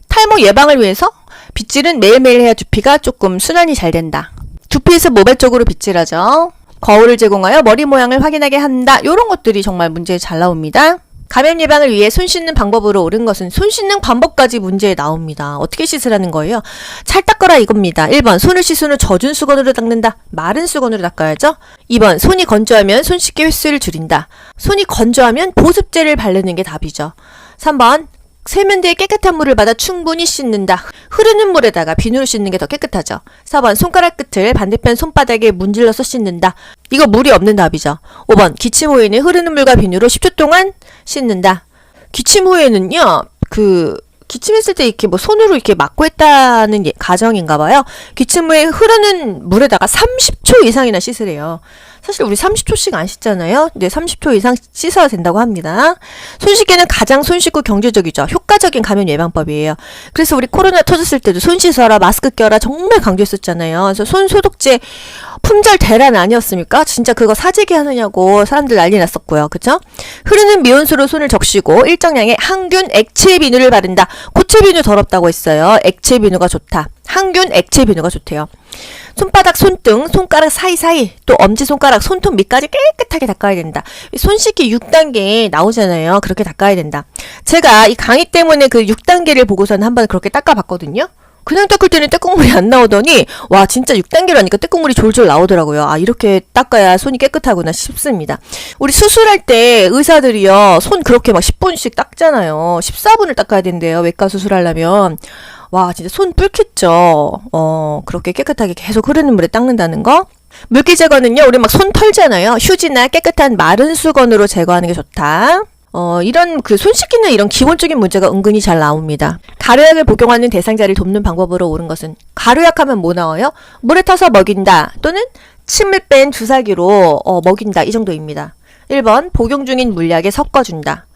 탈모 예방을 위해서 빗질은 매일매일 해야 두피가 조금 순환이 잘 된다. 두피에서 모발 쪽으로 빗질하죠. 거울을 제공하여 머리 모양을 확인하게 한다. 이런 것들이 정말 문제에 잘 나옵니다. 감염 예방을 위해 손 씻는 방법으로 옳은 것은 손 씻는 방법까지 문제에 나옵니다. 어떻게 씻으라는 거예요? 잘 닦아라 이겁니다. 1번 손을 씻은 후 젖은 수건으로 닦는다. 마른 수건으로 닦아야죠. 2번 손이 건조하면 손 씻기 횟수를 줄인다. 손이 건조하면 보습제를 바르는 게 답이죠. 3번 세면대에 깨끗한 물을 받아 충분히 씻는다. 흐르는 물에다가 비누로 씻는 게 더 깨끗하죠. 4번 손가락 끝을 반대편 손바닥에 문질러서 씻는다. 이거 물이 없는 답이죠. 5번 기침 후에는 흐르는 물과 비누로 10초 동안 씻는다. 기침 후에는요, 기침했을 때 이렇게 뭐 손으로 이렇게 막고 했다는 가정인가 봐요. 기침 후에 흐르는 물에다가 30초 이상이나 씻으래요. 사실 우리 30초씩 안 씻잖아요. 근데 30초 이상 씻어야 된다고 합니다. 손 씻기는 가장 손쉽고 경제적이죠. 효과적인 감염 예방법이에요. 그래서 우리 코로나 터졌을 때도 손 씻어라, 마스크 껴라 정말 강조했었잖아요. 그래서 손 소독제 품절 대란 아니었습니까? 진짜 그거 사재기 하느냐고 사람들 난리 났었고요. 그쵸? 흐르는 미온수로 손을 적시고 일정량의 항균 액체 비누를 바른다. 고체 비누 더럽다고 했어요. 액체 비누가 좋다. 항균 액체 비누가 좋대요. 손바닥, 손등, 손가락 사이사이, 또 엄지손가락, 손톱 밑까지 깨끗하게 닦아야 된다. 손 씻기 6단계 나오잖아요. 그렇게 닦아야 된다. 제가 이 강의 때문에 그 6단계를 보고서는 한번 그렇게 닦아봤거든요. 그냥 닦을 때는 떼국물이 안 나오더니 와 진짜 6단계로 하니까 떼국물이 졸졸 나오더라고요. 아 이렇게 닦아야 손이 깨끗하구나 싶습니다. 우리 수술할 때 의사들이요 손 그렇게 막 10분씩 닦잖아요. 14분을 닦아야 된대요. 외과 수술하려면. 와 진짜 손 뿔겠죠. 그렇게 깨끗하게 계속 흐르는 물에 닦는다는 거. 물기 제거는요 우리 막 손 털잖아요. 휴지나 깨끗한 마른 수건으로 제거하는 게 좋다. 이런 손 씻기는 이런 기본적인 문제가 은근히 잘 나옵니다. 가루약을 복용하는 대상자를 돕는 방법으로 옳은 것은 가루약 하면 뭐 나와요? 물에 타서 먹인다 또는 침을 뺀 주사기로 먹인다 이 정도입니다. 1번 복용 중인 물약에 섞어준다.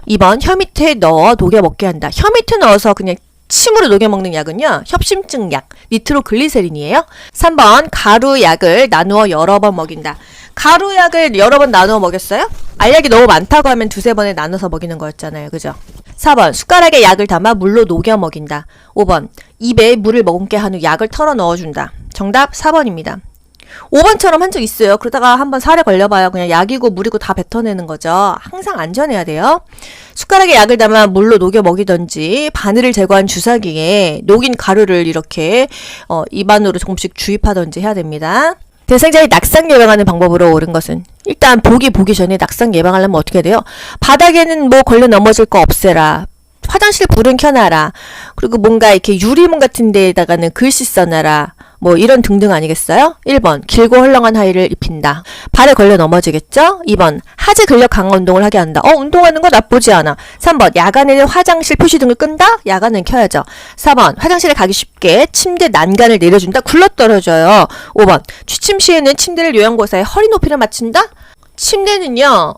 2번 혀 밑에 넣어 녹여 먹게 한다. 혀 밑에 넣어서 그냥 침으로 녹여 먹는 약은요 협심증 약 니트로글리세린이에요. 3번 가루약을 나누어 여러 번 먹인다. 가루약을 여러 번 나누어 먹였어요? 알약이 너무 많다고 하면 두세 번에 나눠서 먹이는 거였잖아요. 그죠? 4번 숟가락에 약을 담아 물로 녹여 먹인다. 5번 입에 물을 머금게 한 후 약을 털어 넣어준다. 정답 4번입니다. 5번처럼 한 적 있어요. 그러다가 한번 살에 걸려봐요. 그냥 약이고 물이고 다 뱉어내는 거죠. 항상 안전해야 돼요. 숟가락에 약을 담아 물로 녹여 먹이던지 바늘을 제거한 주사기에 녹인 가루를 이렇게 입 안으로 조금씩 주입하던지 해야 됩니다. 대상자의 낙상 예방하는 방법으로 옳은 것은 일단 보기 전에 낙상 예방하려면 어떻게 해야 돼요? 바닥에는 뭐 걸려 넘어질 거 없애라. 화장실 불은 켜놔라. 그리고 뭔가 이렇게 유리문 같은 데에다가는 글씨 써놔라. 뭐 이런 등등 아니겠어요? 1번 길고 헐렁한 하의를 입힌다. 발에 걸려 넘어지겠죠? 2번 하지 근력 강화 운동을 하게 한다. 운동하는 거 나쁘지 않아. 3번 야간에는 화장실 표시등을 끈다? 야간은 켜야죠. 4번 화장실에 가기 쉽게 침대 난간을 내려준다? 굴러떨어져요. 5번 취침 시에는 침대를 요양고사에 허리 높이를 맞춘다? 침대는요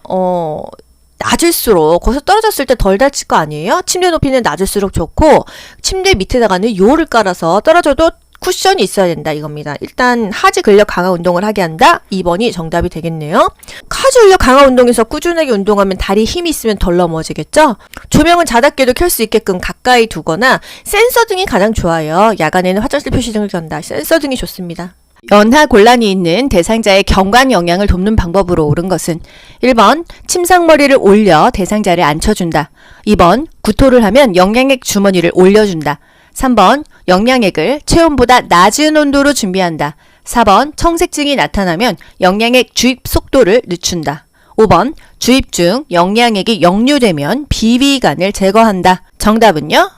낮을수록 거기서 떨어졌을 때 덜 다칠 거 아니에요? 침대 높이는 낮을수록 좋고 침대 밑에다가는 요를 깔아서 떨어져도 쿠션이 있어야 된다 이겁니다. 일단 하지 근력 강화 운동을 하게 한다. 2번이 정답이 되겠네요. 하지 근력 강화 운동에서 꾸준하게 운동하면 다리 힘이 있으면 덜 넘어지겠죠? 조명은 자닫게도 켤 수 있게끔 가까이 두거나 센서 등이 가장 좋아요. 야간에는 화장실 표시등을 켠다. 센서 등이 좋습니다. 연하 곤란이 있는 대상자의 경관 영양을 돕는 방법으로 옳은 것은 1번 침상머리를 올려 대상자를 앉혀준다. 2번 구토를 하면 영양액 주머니를 올려준다. 3번 영양액을 체온보다 낮은 온도로 준비한다. 4번 청색증이 나타나면 영양액 주입 속도를 늦춘다. 5번 주입 중 영양액이 역류되면 비위관을 제거한다. 정답은요?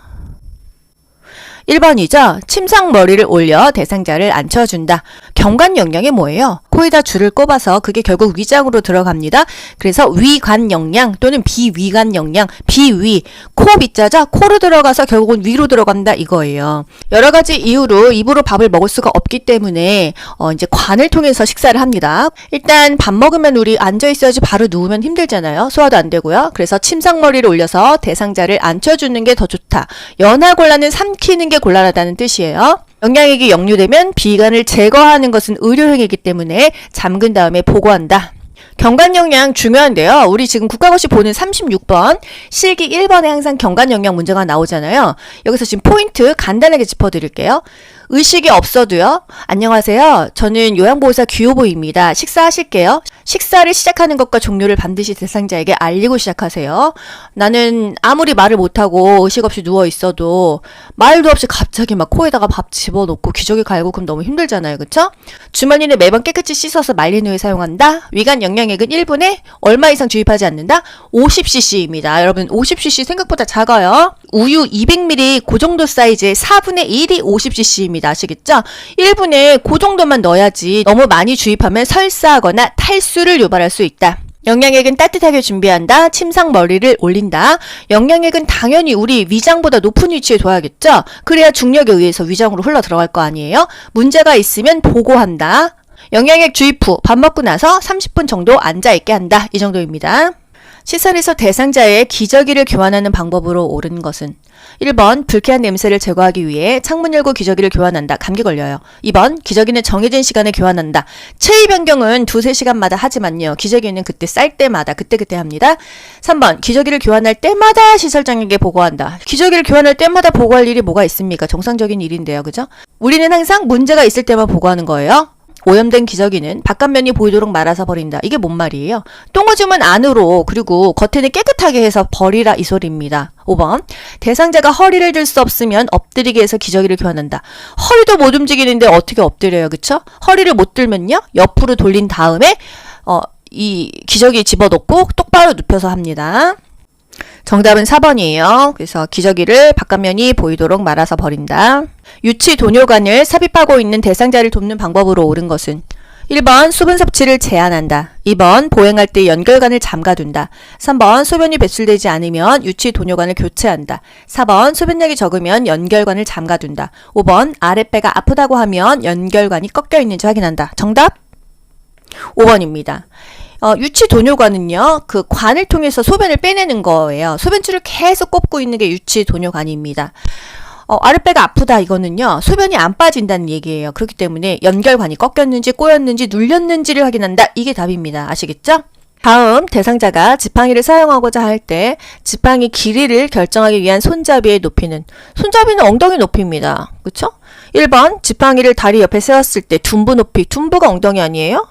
1번이죠. 침상머리를 올려 대상자를 앉혀준다. 경관 영양이 뭐예요? 코에다 줄을 꼽아서 그게 결국 위장으로 들어갑니다. 그래서 위관 영양 또는 비위관 영양, 비위, 코 밑자죠? 코로 들어가서 결국은 위로 들어간다 이거예요. 여러 가지 이유로 입으로 밥을 먹을 수가 없기 때문에 이제 관을 통해서 식사를 합니다. 일단 밥 먹으면 우리 앉아 있어야지 바로 누우면 힘들잖아요. 소화도 안 되고요. 그래서 침상머리를 올려서 대상자를 앉혀주는 게 더 좋다. 연하곤란은 삼키는 게 곤란하다는 뜻이에요. 영양액이 역류되면 비관을 제거하는 것은 의료행위이기 때문에 잠근 다음에 보고한다. 경관영양 중요한데요. 우리 지금 국가고시 보는 36번 실기 1번에 항상 경관영양 문제가 나오잖아요. 여기서 지금 포인트 간단하게 짚어드릴게요. 의식이 없어도요. 안녕하세요. 저는 요양보호사 규호보입니다. 식사하실게요. 식사를 시작하는 것과 종료를 반드시 대상자에게 알리고 시작하세요. 나는 아무리 말을 못하고 의식 없이 누워있어도 말도 없이 갑자기 막 코에다가 밥 집어넣고 기저귀 갈고 그럼 너무 힘들잖아요. 그쵸? 주머니는 매번 깨끗이 씻어서 말린 후에 사용한다. 위관 영양액은 1분에 얼마 이상 주입하지 않는다. 50cc입니다. 여러분 50cc 생각보다 작아요. 우유 200ml 그 정도 사이즈의 4분의 1이 50cc입니다. 아시겠죠? 1분에 그 정도만 넣어야지 너무 많이 주입하면 설사하거나 탈수를 유발할 수 있다. 영양액은 따뜻하게 준비한다. 침상머리를 올린다. 영양액은 당연히 우리 위장보다 높은 위치에 둬야겠죠? 그래야 중력에 의해서 위장으로 흘러 들어갈 거 아니에요? 문제가 있으면 보고한다. 영양액 주입 후 밥 먹고 나서 30분 정도 앉아있게 한다. 이 정도입니다. 시설에서 대상자의 기저귀를 교환하는 방법으로 옳은 것은 1번 불쾌한 냄새를 제거하기 위해 창문 열고 기저귀를 교환한다. 감기 걸려요. 2번 기저귀는 정해진 시간에 교환한다. 체위 변경은 2-3시간마다 하지만요. 기저귀는 그때 쌀 때마다 그때그때 합니다. 3번 기저귀를 교환할 때마다 시설장에게 보고한다. 기저귀를 교환할 때마다 보고할 일이 뭐가 있습니까? 정상적인 일인데요. 그죠? 우리는 항상 문제가 있을 때만 보고하는 거예요. 오염된 기저귀는 바깥면이 보이도록 말아서 버린다. 이게 뭔 말이에요? 똥오줌은 안으로 그리고 겉에는 깨끗하게 해서 버리라 이 소리입니다. 5번 대상자가 허리를 들 수 없으면 엎드리게 해서 기저귀를 교환한다. 허리도 못 움직이는데 어떻게 엎드려요, 그쵸? 허리를 못 들면요 옆으로 돌린 다음에 이 기저귀 집어넣고 똑바로 눕혀서 합니다. 정답은 4번이에요. 그래서 기저귀를 바깥면이 보이도록 말아서 버린다. 유치 도뇨관을 삽입하고 있는 대상자를 돕는 방법으로 옳은 것은 1번 수분 섭취를 제한한다. 2번 보행할 때 연결관을 잠가둔다. 3번 소변이 배출되지 않으면 유치 도뇨관을 교체한다. 4번 소변량이 적으면 연결관을 잠가둔다. 5번 아랫배가 아프다고 하면 연결관이 꺾여 있는지 확인한다. 정답 5번입니다. 유치 도뇨관은요, 그 관을 통해서 소변을 빼내는 거예요. 소변줄을 계속 꼽고 있는 게 유치 도뇨관입니다. 아랫배가 아프다 이거는요, 소변이 안 빠진다는 얘기예요. 그렇기 때문에 연결관이 꺾였는지 꼬였는지 눌렸는지를 확인한다. 이게 답입니다. 아시겠죠? 다음 대상자가 지팡이를 사용하고자 할 때 지팡이 길이를 결정하기 위한 손잡이의 높이는 손잡이는 엉덩이 높이입니다. 그쵸? 1번 지팡이를 다리 옆에 세웠을 때 둔부 높이, 둔부가 엉덩이 아니에요?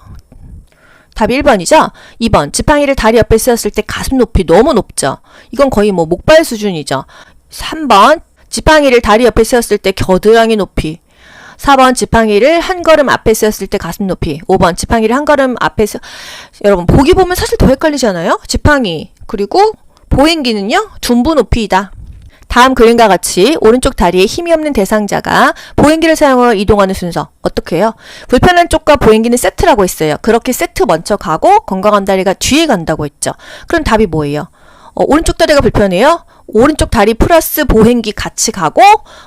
답이 1번이죠? 2번 지팡이를 다리 옆에 세웠을 때 가슴 높이 너무 높죠? 이건 거의 뭐 목발 수준이죠. 3번 지팡이를 다리 옆에 세웠을 때 겨드랑이 높이. 4번 지팡이를 한 걸음 앞에 세웠을 때 가슴 높이. 5번 지팡이를 한 걸음 앞에 여러분 보기 보면 사실 더 헷갈리잖아요? 지팡이 그리고 보행기는요 둔부 높이이다. 다음 그림과 같이 오른쪽 다리에 힘이 없는 대상자가 보행기를 사용하여 이동하는 순서 어떻게 해요? 불편한 쪽과 보행기는 세트라고 했어요. 그렇게 세트 먼저 가고 건강한 다리가 뒤에 간다고 했죠. 그럼 답이 뭐예요? 오른쪽 다리가 불편해요? 오른쪽 다리 플러스 보행기 같이 가고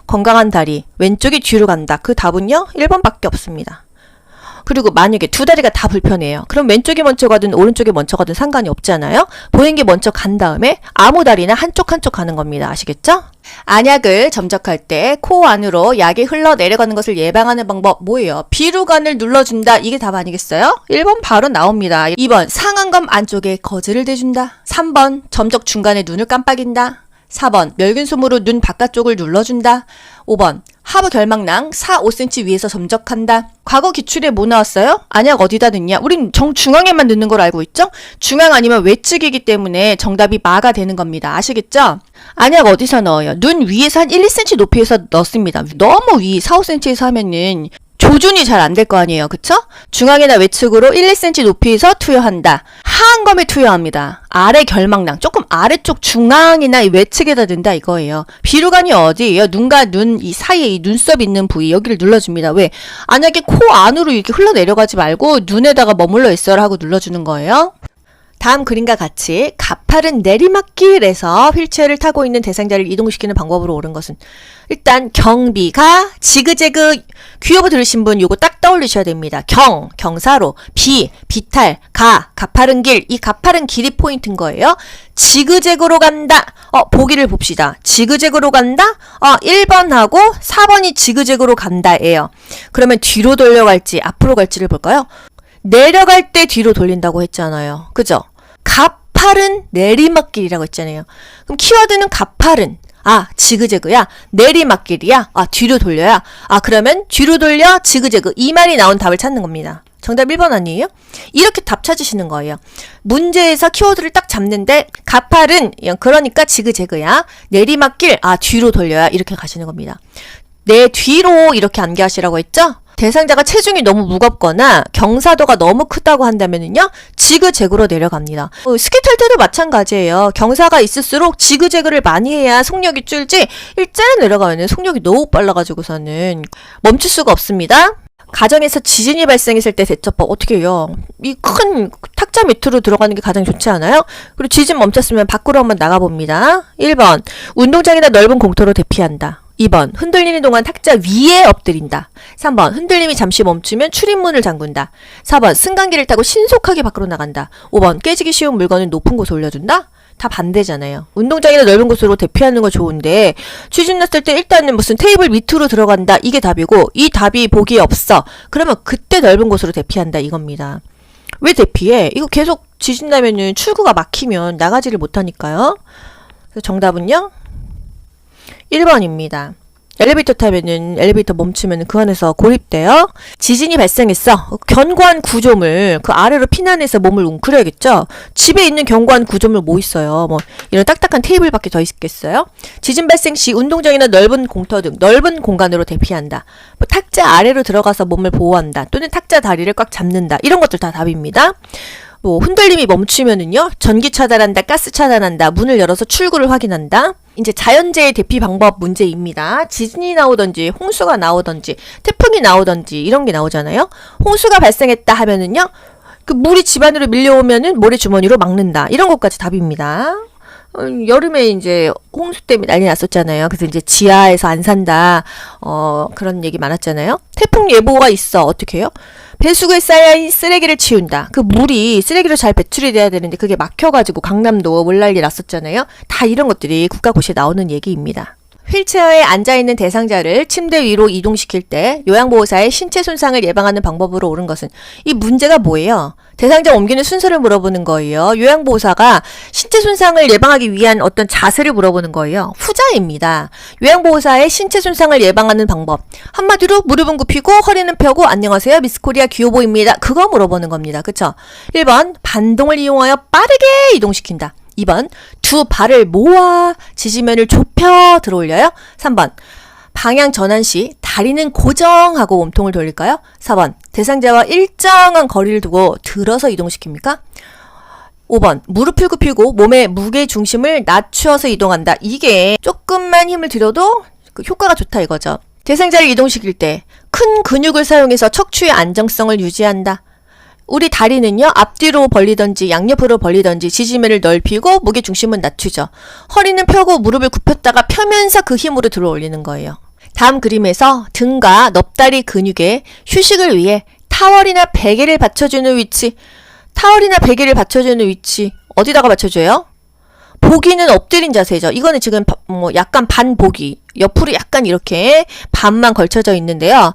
건강한 다리 왼쪽이 뒤로 간다. 그 답은요 1번밖에 없습니다. 그리고 만약에 두 다리가 다 불편해요. 그럼 왼쪽이 먼저 가든 오른쪽이 먼저 가든 상관이 없잖아요. 보행기 먼저 간 다음에 아무 다리나 한쪽 가는 겁니다. 아시겠죠? 안약을 점적할 때 코 안으로 약이 흘러 내려가는 것을 예방하는 방법 뭐예요? 비루관을 눌러준다. 이게 답 아니겠어요? 1번 바로 나옵니다. 2번 상안검 안쪽에 거즈를 대준다. 3번 점적 중간에 눈을 깜빡인다. 4번 멸균 솜으로 눈 바깥쪽을 눌러준다. 5번 하부 결막낭 4, 5cm 위에서 점적한다. 과거 기출에 뭐 나왔어요? 안약 어디다 넣냐? 우린 정중앙에만 넣는 걸 알고 있죠? 중앙 아니면 외측이기 때문에 정답이 마가 되는 겁니다. 아시겠죠? 안약 어디서 넣어요? 눈 위에서 한 1, 2cm 높이에서 넣습니다. 너무 위 4, 5cm에서 하면은 조준이 잘 안 될 거 아니에요. 그쵸? 중앙이나 외측으로 1, 2cm 높이에서 투여한다. 하안검에 투여합니다. 아래 결막낭 조금 아래쪽 중앙이나 외측에다 넣는다 이거예요. 비루관이 어디예요? 눈과 눈 이 사이에 이 눈썹 있는 부위 여기를 눌러줍니다. 왜? 만약에 코 안으로 이렇게 흘러내려가지 말고 눈에다가 머물러 있어라 하고 눌러주는 거예요. 다음 그림과 같이 가파른 내리막길에서 휠체어를 타고 있는 대상자를 이동시키는 방법으로 옳은 것은 일단 경비가 지그재그 귀여워 들으신 분 요거 딱 떠올리셔야 됩니다. 경사로, 비탈, 가파른 길. 이 가파른 길이 포인트인 거예요. 지그재그로 간다. 보기를 봅시다. 지그재그로 간다? 1번하고 4번이 지그재그로 간다예요. 그러면 뒤로 돌려갈지 앞으로 갈지를 볼까요? 내려갈 때 뒤로 돌린다고 했잖아요. 그죠? 가파른 내리막길이라고 했잖아요. 그럼 키워드는 가파른. 지그재그야. 내리막길이야. 뒤로 돌려야. 그러면 뒤로 돌려 지그재그. 이 말이 나온 답을 찾는 겁니다. 정답 1번 아니에요? 이렇게 답 찾으시는 거예요. 문제에서 키워드를 딱 잡는데 가파른 그러니까 지그재그야. 내리막길 뒤로 돌려야 이렇게 가시는 겁니다. 내 뒤로 이렇게 암기하시라고 했죠? 대상자가 체중이 너무 무겁거나 경사도가 너무 크다고 한다면은요 지그재그로 내려갑니다. 스키 탈 때도 마찬가지예요. 경사가 있을수록 지그재그를 많이 해야 속력이 줄지 일자로 내려가면 속력이 너무 빨라가지고서는 멈출 수가 없습니다. 가정에서 지진이 발생했을 때 대처법 어떻게 해요? 이 큰 탁자 밑으로 들어가는 게 가장 좋지 않아요? 그리고 지진 멈췄으면 밖으로 한번 나가봅니다. 1번 운동장이나 넓은 공터로 대피한다. 2번 흔들리는 동안 탁자 위에 엎드린다. 3번 흔들림이 잠시 멈추면 출입문을 잠근다. 4번 승강기를 타고 신속하게 밖으로 나간다. 5번 깨지기 쉬운 물건을 높은 곳에 올려둔다. 다 반대잖아요. 운동장이나 넓은 곳으로 대피하는 거 좋은데 지진 났을 때 일단은 무슨 테이블 밑으로 들어간다. 이게 답이고 이 답이 보기에 없어. 그러면 그때 넓은 곳으로 대피한다 이겁니다. 왜 대피해? 이거 계속 지진 나면은 출구가 막히면 나가지를 못하니까요. 그래서 정답은요 1번입니다. 엘리베이터 타면은 엘리베이터 멈추면 그 안에서 고립돼요. 지진이 발생했어. 견고한 구조물 그 아래로 피난해서 몸을 웅크려야겠죠. 집에 있는 견고한 구조물 뭐 있어요? 뭐 이런 딱딱한 테이블밖에 더 있겠어요? 지진 발생 시 운동장이나 넓은 공터 등 넓은 공간으로 대피한다. 뭐 탁자 아래로 들어가서 몸을 보호한다. 또는 탁자 다리를 꽉 잡는다. 이런 것들 다 답입니다. 뭐 흔들림이 멈추면은요, 전기 차단한다, 가스 차단한다, 문을 열어서 출구를 확인한다. 이제 자연재해 대피 방법 문제입니다. 지진이 나오던지 홍수가 나오던지 태풍이 나오던지 이런 게 나오잖아요. 홍수가 발생했다 하면은요, 그 물이 집 안으로 밀려오면은 모래주머니로 막는다. 이런 것까지 답입니다. 여름에 이제 홍수 때문에 난리 났었잖아요. 그래서 이제 지하에서 안 산다. 그런 얘기 많았잖아요. 태풍 예보가 있어. 어떻게 해요? 배수구에 쌓여있는 쓰레기를 치운다. 그 물이 쓰레기로 잘 배출이 돼야 되는데 그게 막혀가지고 강남도 물난리 났었잖아요. 다 이런 것들이 국가고시에 나오는 얘기입니다. 휠체어에 앉아있는 대상자를 침대 위로 이동시킬 때 요양보호사의 신체 손상을 예방하는 방법으로 옳은 것은, 이 문제가 뭐예요? 대상자 옮기는 순서를 물어보는 거예요. 요양보호사가 신체 손상을 예방하기 위한 어떤 자세를 물어보는 거예요. 후자입니다. 요양보호사의 신체 손상을 예방하는 방법. 한마디로 무릎은 굽히고 허리는 펴고 안녕하세요 미스코리아 귀요보입니다. 그거 물어보는 겁니다. 그쵸? 1번 반동을 이용하여 빠르게 이동시킨다. 2번 두 발을 모아 지지면을 좁혀 들어올려요. 3번 방향 전환 시 다리는 고정하고 몸통을 돌릴까요? 4번 대상자와 일정한 거리를 두고 들어서 이동시킵니까? 5번 무릎을 굽히고 몸의 무게 중심을 낮추어서 이동한다. 이게 조금만 힘을 들여도 그 효과가 좋다 이거죠. 대상자를 이동시킬 때 큰 근육을 사용해서 척추의 안정성을 유지한다. 우리 다리는요, 앞뒤로 벌리던지 양옆으로 벌리던지 지지면을 넓히고 무게 중심은 낮추죠. 허리는 펴고 무릎을 굽혔다가 펴면서 그 힘으로 들어 올리는 거예요. 다음 그림에서 등과 넙다리 근육에 휴식을 위해 타월이나 베개를 받쳐주는 위치, 어디다가 받쳐줘요? 보기는 엎드린 자세죠. 이거는 지금 약간 반보기, 옆으로 약간 이렇게 반만 걸쳐져 있는데요.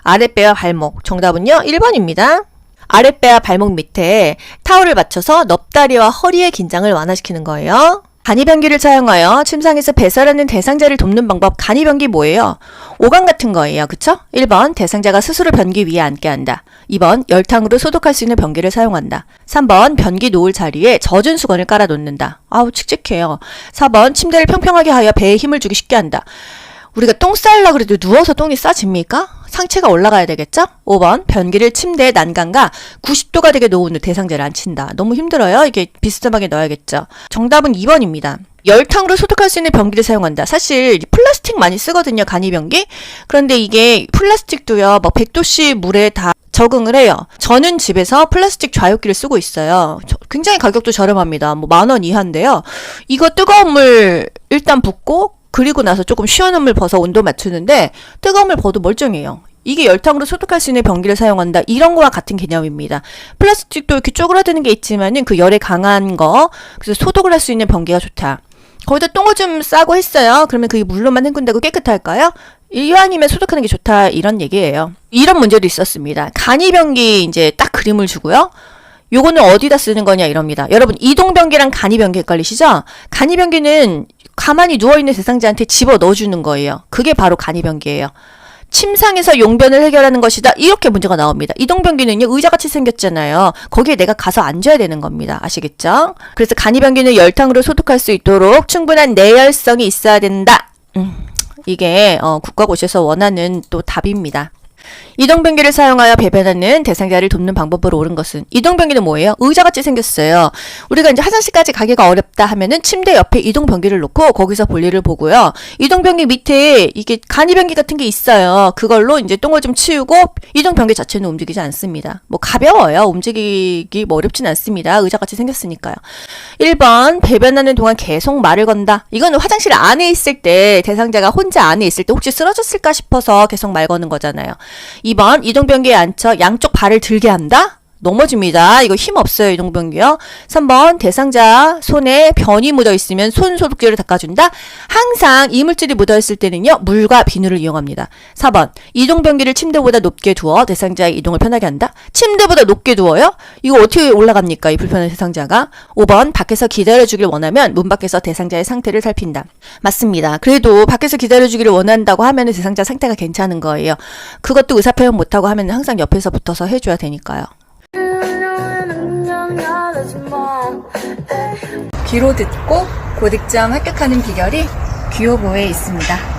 아랫배와 발목, 정답은요 1번입니다. 아랫배와 발목 밑에 타올을 받쳐서 넙다리와 허리의 긴장을 완화시키는 거예요. 간이변기를 사용하여 침상에서 배설하는 대상자를 돕는 방법. 간이변기 뭐예요? 오감 같은 거예요. 그쵸? 1번 대상자가 스스로 변기 위에 앉게 한다. 2번 열탕으로 소독할 수 있는 변기를 사용한다. 3번 변기 놓을 자리에 젖은 수건을 깔아 놓는다. 아우 칙칙해요. 4번 침대를 평평하게 하여 배에 힘을 주기 쉽게 한다. 우리가 똥 싸려고 그래도 누워서 똥이 싸집니까? 상체가 올라가야 되겠죠? 5번 변기를 침대의 난간과 90도가 되게 놓은 후 대상자를 앉힌다. 너무 힘들어요. 이게 비스듬하게 넣어야겠죠. 정답은 2번입니다. 열탕으로 소독할 수 있는 변기를 사용한다. 사실 플라스틱 많이 쓰거든요. 간이변기. 그런데 이게 플라스틱도요. 막 100도씨 물에 다 적응을 해요. 저는 집에서 플라스틱 좌욕기를 쓰고 있어요. 굉장히 가격도 저렴합니다. 뭐 10,000원 이하인데요. 이거 뜨거운 물 일단 붓고 그리고 나서 조금 시원한 물 벗어 온도 맞추는데 뜨거운 물 벗어도 멀쩡해요. 이게 열탕으로 소독할 수 있는 변기를 사용한다. 이런 거와 같은 개념입니다. 플라스틱도 이렇게 쪼그라드는 게 있지만은 그 열에 강한 거, 그래서 소독을 할 수 있는 변기가 좋다. 거기다 똥을 좀 싸고 했어요. 그러면 그게 물로만 헹군다고 깨끗할까요? 이왕이면 소독하는 게 좋다. 이런 얘기예요. 이런 문제도 있었습니다. 간이변기 이제 딱 그림을 주고요. 요거는 어디다 쓰는 거냐 이럽니다. 여러분 이동변기랑 간이변기 헷갈리시죠? 간이변기는 가만히 누워있는 대상자한테 집어 넣어주는 거예요. 그게 바로 간이변기예요. 침상에서 용변을 해결하는 것이다. 이렇게 문제가 나옵니다. 이동변기는요. 의자같이 생겼잖아요. 거기에 내가 가서 앉아야 되는 겁니다. 아시겠죠? 그래서 간이변기는 열탕으로 소독할 수 있도록 충분한 내열성이 있어야 된다. 이게 국가고시에서 원하는 또 답입니다. 이동변기를 사용하여 배변하는 대상자를 돕는 방법으로 옳은 것은, 이동변기는 뭐예요? 의자같이 생겼어요. 우리가 이제 화장실까지 가기가 어렵다 하면은 침대 옆에 이동변기를 놓고 거기서 볼일을 보고요. 이동변기 밑에 이게 간이변기 같은 게 있어요. 그걸로 이제 똥을 좀 치우고 이동변기 자체는 움직이지 않습니다. 뭐 가벼워요. 움직이기 뭐 어렵진 않습니다. 의자같이 생겼으니까요. 1번 배변하는 동안 계속 말을 건다. 이거는 화장실 안에 있을 때 대상자가 혼자 안에 있을 때 혹시 쓰러졌을까 싶어서 계속 말 거는 거잖아요. 2번 이동변기에 앉혀 양쪽 발을 들게 한다. 넘어집니다. 이거 힘 없어요. 이동변기요. 3번 대상자 손에 변이 묻어있으면 손 소독제로 닦아준다. 항상 이물질이 묻어있을 때는요. 물과 비누를 이용합니다. 4번 이동변기를 침대보다 높게 두어 대상자의 이동을 편하게 한다. 침대보다 높게 두어요? 이거 어떻게 올라갑니까? 이 불편한 대상자가. 5번 밖에서 기다려주길 원하면 문 밖에서 대상자의 상태를 살핀다. 맞습니다. 그래도 밖에서 기다려주기를 원한다고 하면 대상자 상태가 괜찮은 거예요. 그것도 의사표현 못하고 하면 항상 옆에서 붙어서 해줘야 되니까요. 귀로 듣고 고득점 합격하는 비결이 귀요보에 있습니다.